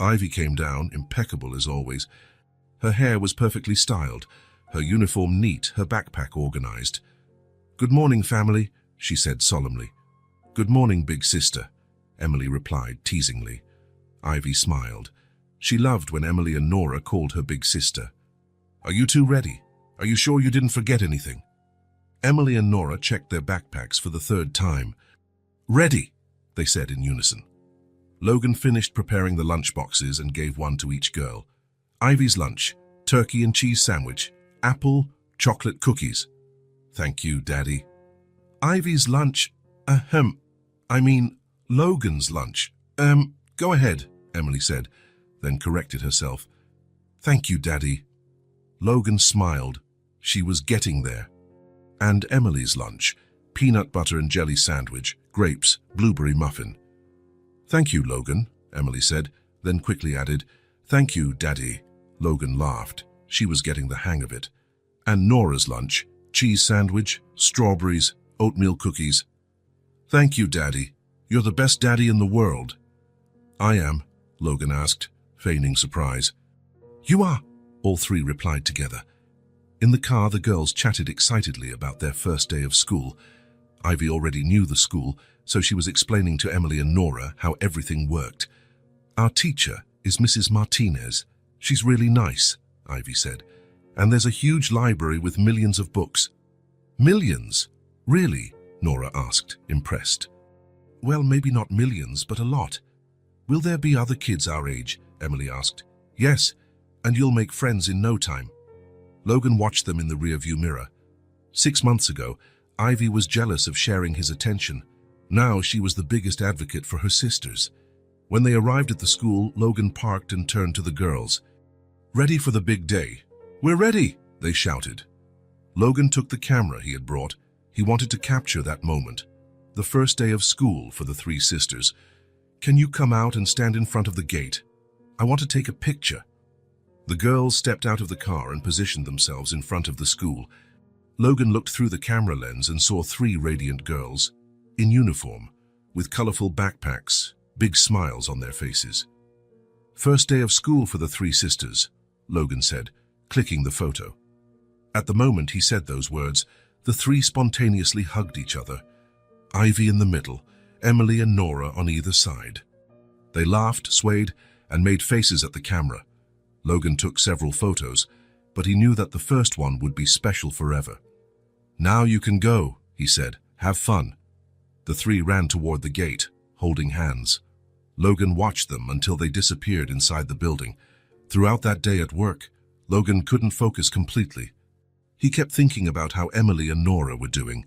Ivy came down, impeccable as always. Her hair was perfectly styled, her uniform neat, her backpack organized. "Good morning, family," she said solemnly. "Good morning, big sister," Emily replied teasingly. Ivy smiled. She loved when Emily and Nora called her big sister. "Are you two ready? Are you sure you didn't forget anything?" Emily and Nora checked their backpacks for the 3rd time. "Ready," they said in unison. Logan finished preparing the lunchboxes and gave one to each girl. Ivy's lunch: turkey and cheese sandwich, apple, chocolate cookies. "Thank you, Daddy." Ivy's lunch, Logan's lunch. Go ahead," Emily said, then corrected herself. "Thank you, Daddy." Logan smiled. She was getting there. "And Emily's lunch: peanut butter and jelly sandwich, grapes, blueberry muffin." "Thank you, Logan," Emily said, then quickly added, "Thank you, Daddy." Logan laughed. She was getting the hang of it. "And Nora's lunch: cheese sandwich, strawberries, oatmeal cookies." "Thank you, Daddy. You're the best daddy in the world." "I am," Logan asked, feigning surprise. "You are," all 3 replied together. In the car, the girls chatted excitedly about their first day of school. Ivy already knew the school, so she was explaining to Emily and Nora how everything worked. "Our teacher is Mrs. Martinez. She's really nice," Ivy said. "And there's a huge library with millions of books." "Millions? Really?" Nora asked, impressed. "Well, maybe not millions, but a lot." "Will there be other kids our age?" Emily asked. "Yes, and you'll make friends in no time." Logan watched them in the rearview mirror. 6 months ago, Ivy was jealous of sharing his attention. Now she was the biggest advocate for her sisters. When they arrived at the school, Logan parked and turned to the girls. "Ready for the big day?" "We're ready," they shouted. Logan took the camera he had brought. He wanted to capture that moment. The first day of school for the 3 sisters. "Can you come out and stand in front of the gate? I want to take a picture." The girls stepped out of the car and positioned themselves in front of the school. Logan looked through the camera lens and saw 3 radiant girls, in uniform, with colorful backpacks, big smiles on their faces. "First day of school for the 3 sisters," Logan said, clicking the photo. At the moment he said those words, the 3 spontaneously hugged each other. Ivy in the middle, Emily and Nora on either side. They laughed, swayed, and made faces at the camera. Logan took several photos, but he knew that the first one would be special forever. "Now you can go," he said. "Have fun." The three ran toward the gate, holding hands. Logan watched them until they disappeared inside the building. Throughout that day at work, Logan couldn't focus completely. He kept thinking about how Emily and Nora were doing,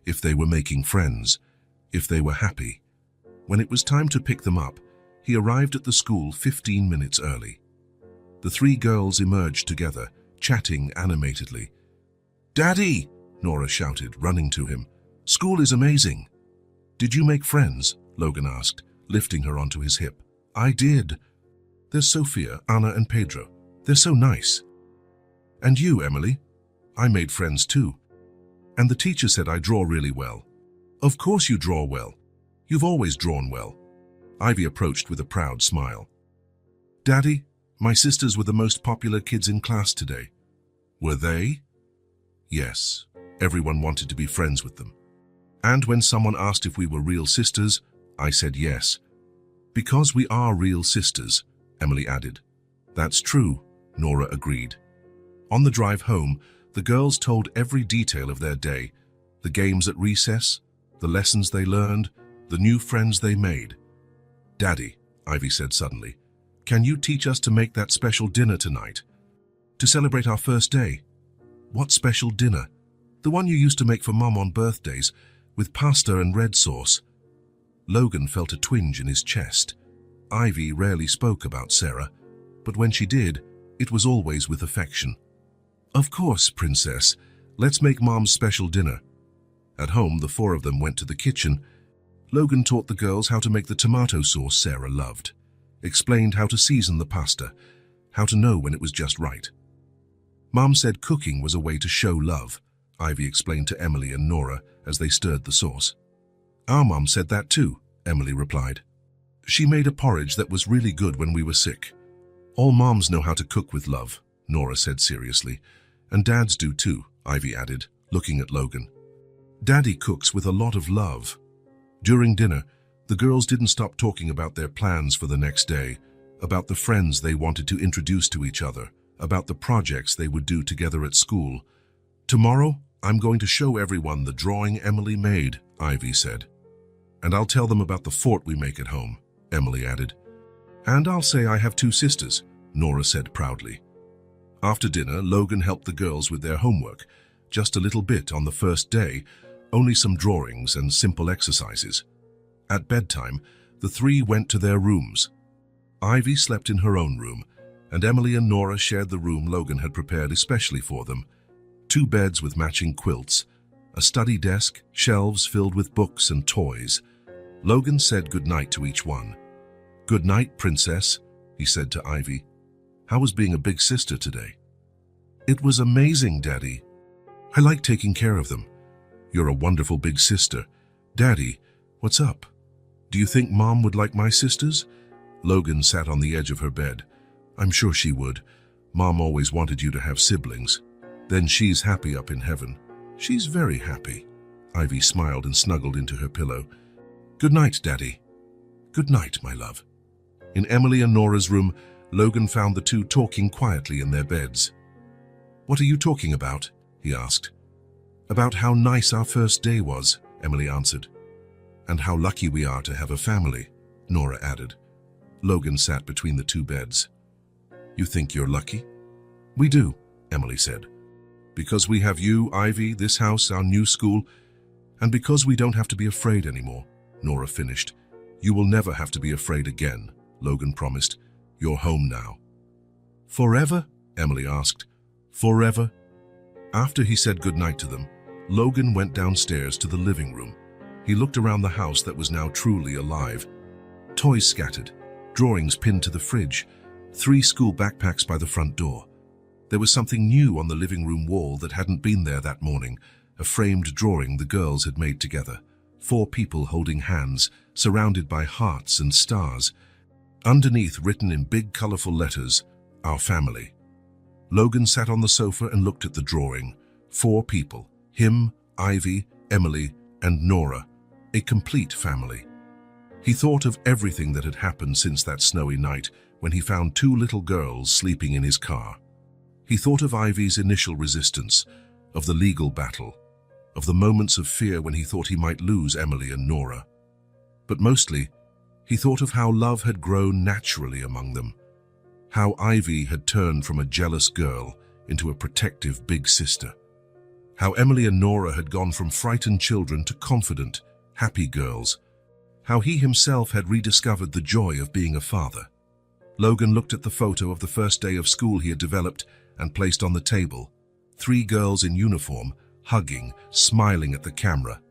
if they were making friends, if they were happy. When it was time to pick them up, he arrived at the school 15 minutes early. The three girls emerged together, chatting animatedly. "Daddy!" Nora shouted, running to him. "School is amazing." "Did you make friends?" Logan asked, lifting her onto his hip. "I did. There's Sophia, Anna, and Pedro. They're so nice." "And you, Emily?" "I made friends too. And the teacher said I draw really well." "Of course you draw well. You've always drawn well." Ivy approached with a proud smile. "Daddy, my sisters were the most popular kids in class today." "Were they?" "Yes. Everyone wanted to be friends with them. And when someone asked if we were real sisters, I said yes." "Because we are real sisters," Emily added. "That's true," Nora agreed. On the drive home, the girls told every detail of their day, the games at recess, the lessons they learned, the new friends they made. "Daddy," Ivy said suddenly, "can you teach us to make that special dinner tonight? To celebrate our first day?" "What special dinner?" "The one you used to make for Mom on birthdays, with pasta and red sauce." Logan felt a twinge in his chest. Ivy rarely spoke about Sarah, but when she did, it was always with affection. "Of course, Princess. Let's make Mom's special dinner." At home, the four of them went to the kitchen. Logan taught the girls how to make the tomato sauce Sarah loved, explained how to season the pasta, how to know when it was just right. Mom said cooking was a way to show love, Ivy explained to Emily and Nora as they stirred the sauce. "Our mom said that too," Emily replied. "She made a porridge that was really good when we were sick." "All moms know how to cook with love," Nora said seriously. "And dads do too," Ivy added, looking at Logan. "Daddy cooks with a lot of love." During dinner, the girls didn't stop talking about their plans for the next day, about the friends they wanted to introduce to each other, about the projects they would do together at school. "Tomorrow, I'm going to show everyone the drawing Emily made," Ivy said. "And I'll tell them about the fort we make at home," Emily added. "And I'll say I have two sisters," Nora said proudly. After dinner, Logan helped the girls with their homework, just a little bit on the first day, only some drawings and simple exercises. At bedtime, the three went to their rooms. Ivy slept in her own room, and Emily and Nora shared the room Logan had prepared especially for them. 2 beds with matching quilts, a study desk, shelves filled with books and toys. Logan said goodnight to each one. "Good night, Princess," he said to Ivy. "How was being a big sister today?" "It was amazing, Daddy. I like taking care of them." "You're a wonderful big sister." "Daddy, what's up? Do you think Mom would like my sisters?" Logan sat on the edge of her bed. "I'm sure she would. Mom always wanted you to have siblings. Then she's happy up in heaven." "She's very happy." Ivy smiled and snuggled into her pillow. "Good night, Daddy." "Good night, my love." In Emily and Nora's room, Logan found the two talking quietly in their beds. "What are you talking about?" he asked. "About how nice our first day was," Emily answered. "And how lucky we are to have a family," Nora added. Logan sat between the 2 beds. "You think you're lucky?" "We do," Emily said. "Because we have you, Ivy, this house, our new school, and because we don't have to be afraid anymore," Nora finished. "You will never have to be afraid again," Logan promised. "You're home now." "Forever?" Emily asked. "Forever?" After he said goodnight to them, Logan went downstairs to the living room. He looked around the house that was now truly alive. Toys scattered, drawings pinned to the fridge, 3 school backpacks by the front door. There was something new on the living room wall that hadn't been there that morning, a framed drawing the girls had made together. 4 people holding hands, surrounded by hearts and stars. Underneath, written in big, colorful letters, "Our family." Logan sat on the sofa and looked at the drawing. 4 people, him, Ivy, Emily, and Nora. A complete family. He thought of everything that had happened since that snowy night when he found two little girls sleeping in his car. He thought of Ivy's initial resistance, of the legal battle, of the moments of fear when he thought he might lose Emily and Nora. But mostly, he thought of how love had grown naturally among them, how Ivy had turned from a jealous girl into a protective big sister, how Emily and Nora had gone from frightened children to confident, happy girls, how he himself had rediscovered the joy of being a father. Logan looked at the photo of the first day of school he had developed and placed on the table. 3 girls in uniform, hugging, smiling at the camera.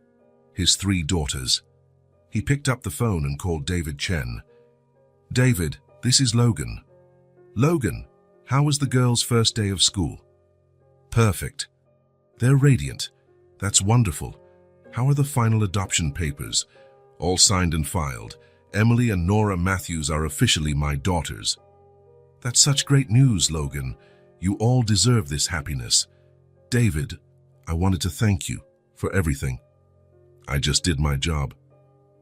His 3 daughters. He picked up the phone and called David Chen. "David, this is Logan." "Logan, how was the girls' first day of school?" "Perfect. They're radiant. That's wonderful. How are the final adoption papers?" "All signed and filed. Emily and Nora Matthews are officially my daughters." "That's such great news, Logan. You all deserve this happiness." "David, I wanted to thank you for everything." "I just did my job."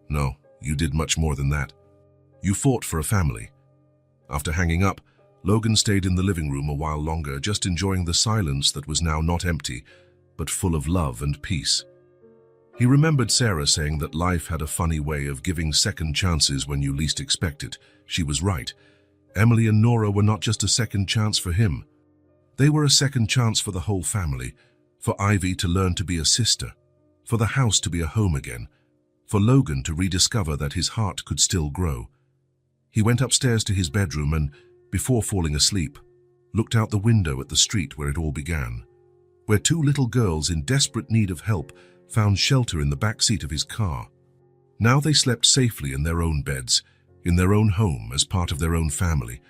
"No, you did much more than that. You fought for a family." After hanging up, Logan stayed in the living room a while longer, just enjoying the silence that was now not empty, but full of love and peace. He remembered Sarah saying that life had a funny way of giving second chances when you least expect it. She was right. Emily and Nora were not just a second chance for him. They were a second chance for the whole family, for Ivy to learn to be a sister, for the house to be a home again, for Logan to rediscover that his heart could still grow. He went upstairs to his bedroom and, before falling asleep, looked out the window at the street where it all began, where 2 little girls in desperate need of help found shelter in the back seat of his car. Now they slept safely in their own beds, in their own home as part of their own family.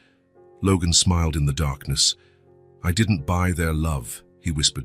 Logan smiled in the darkness. "I didn't buy their love," he whispered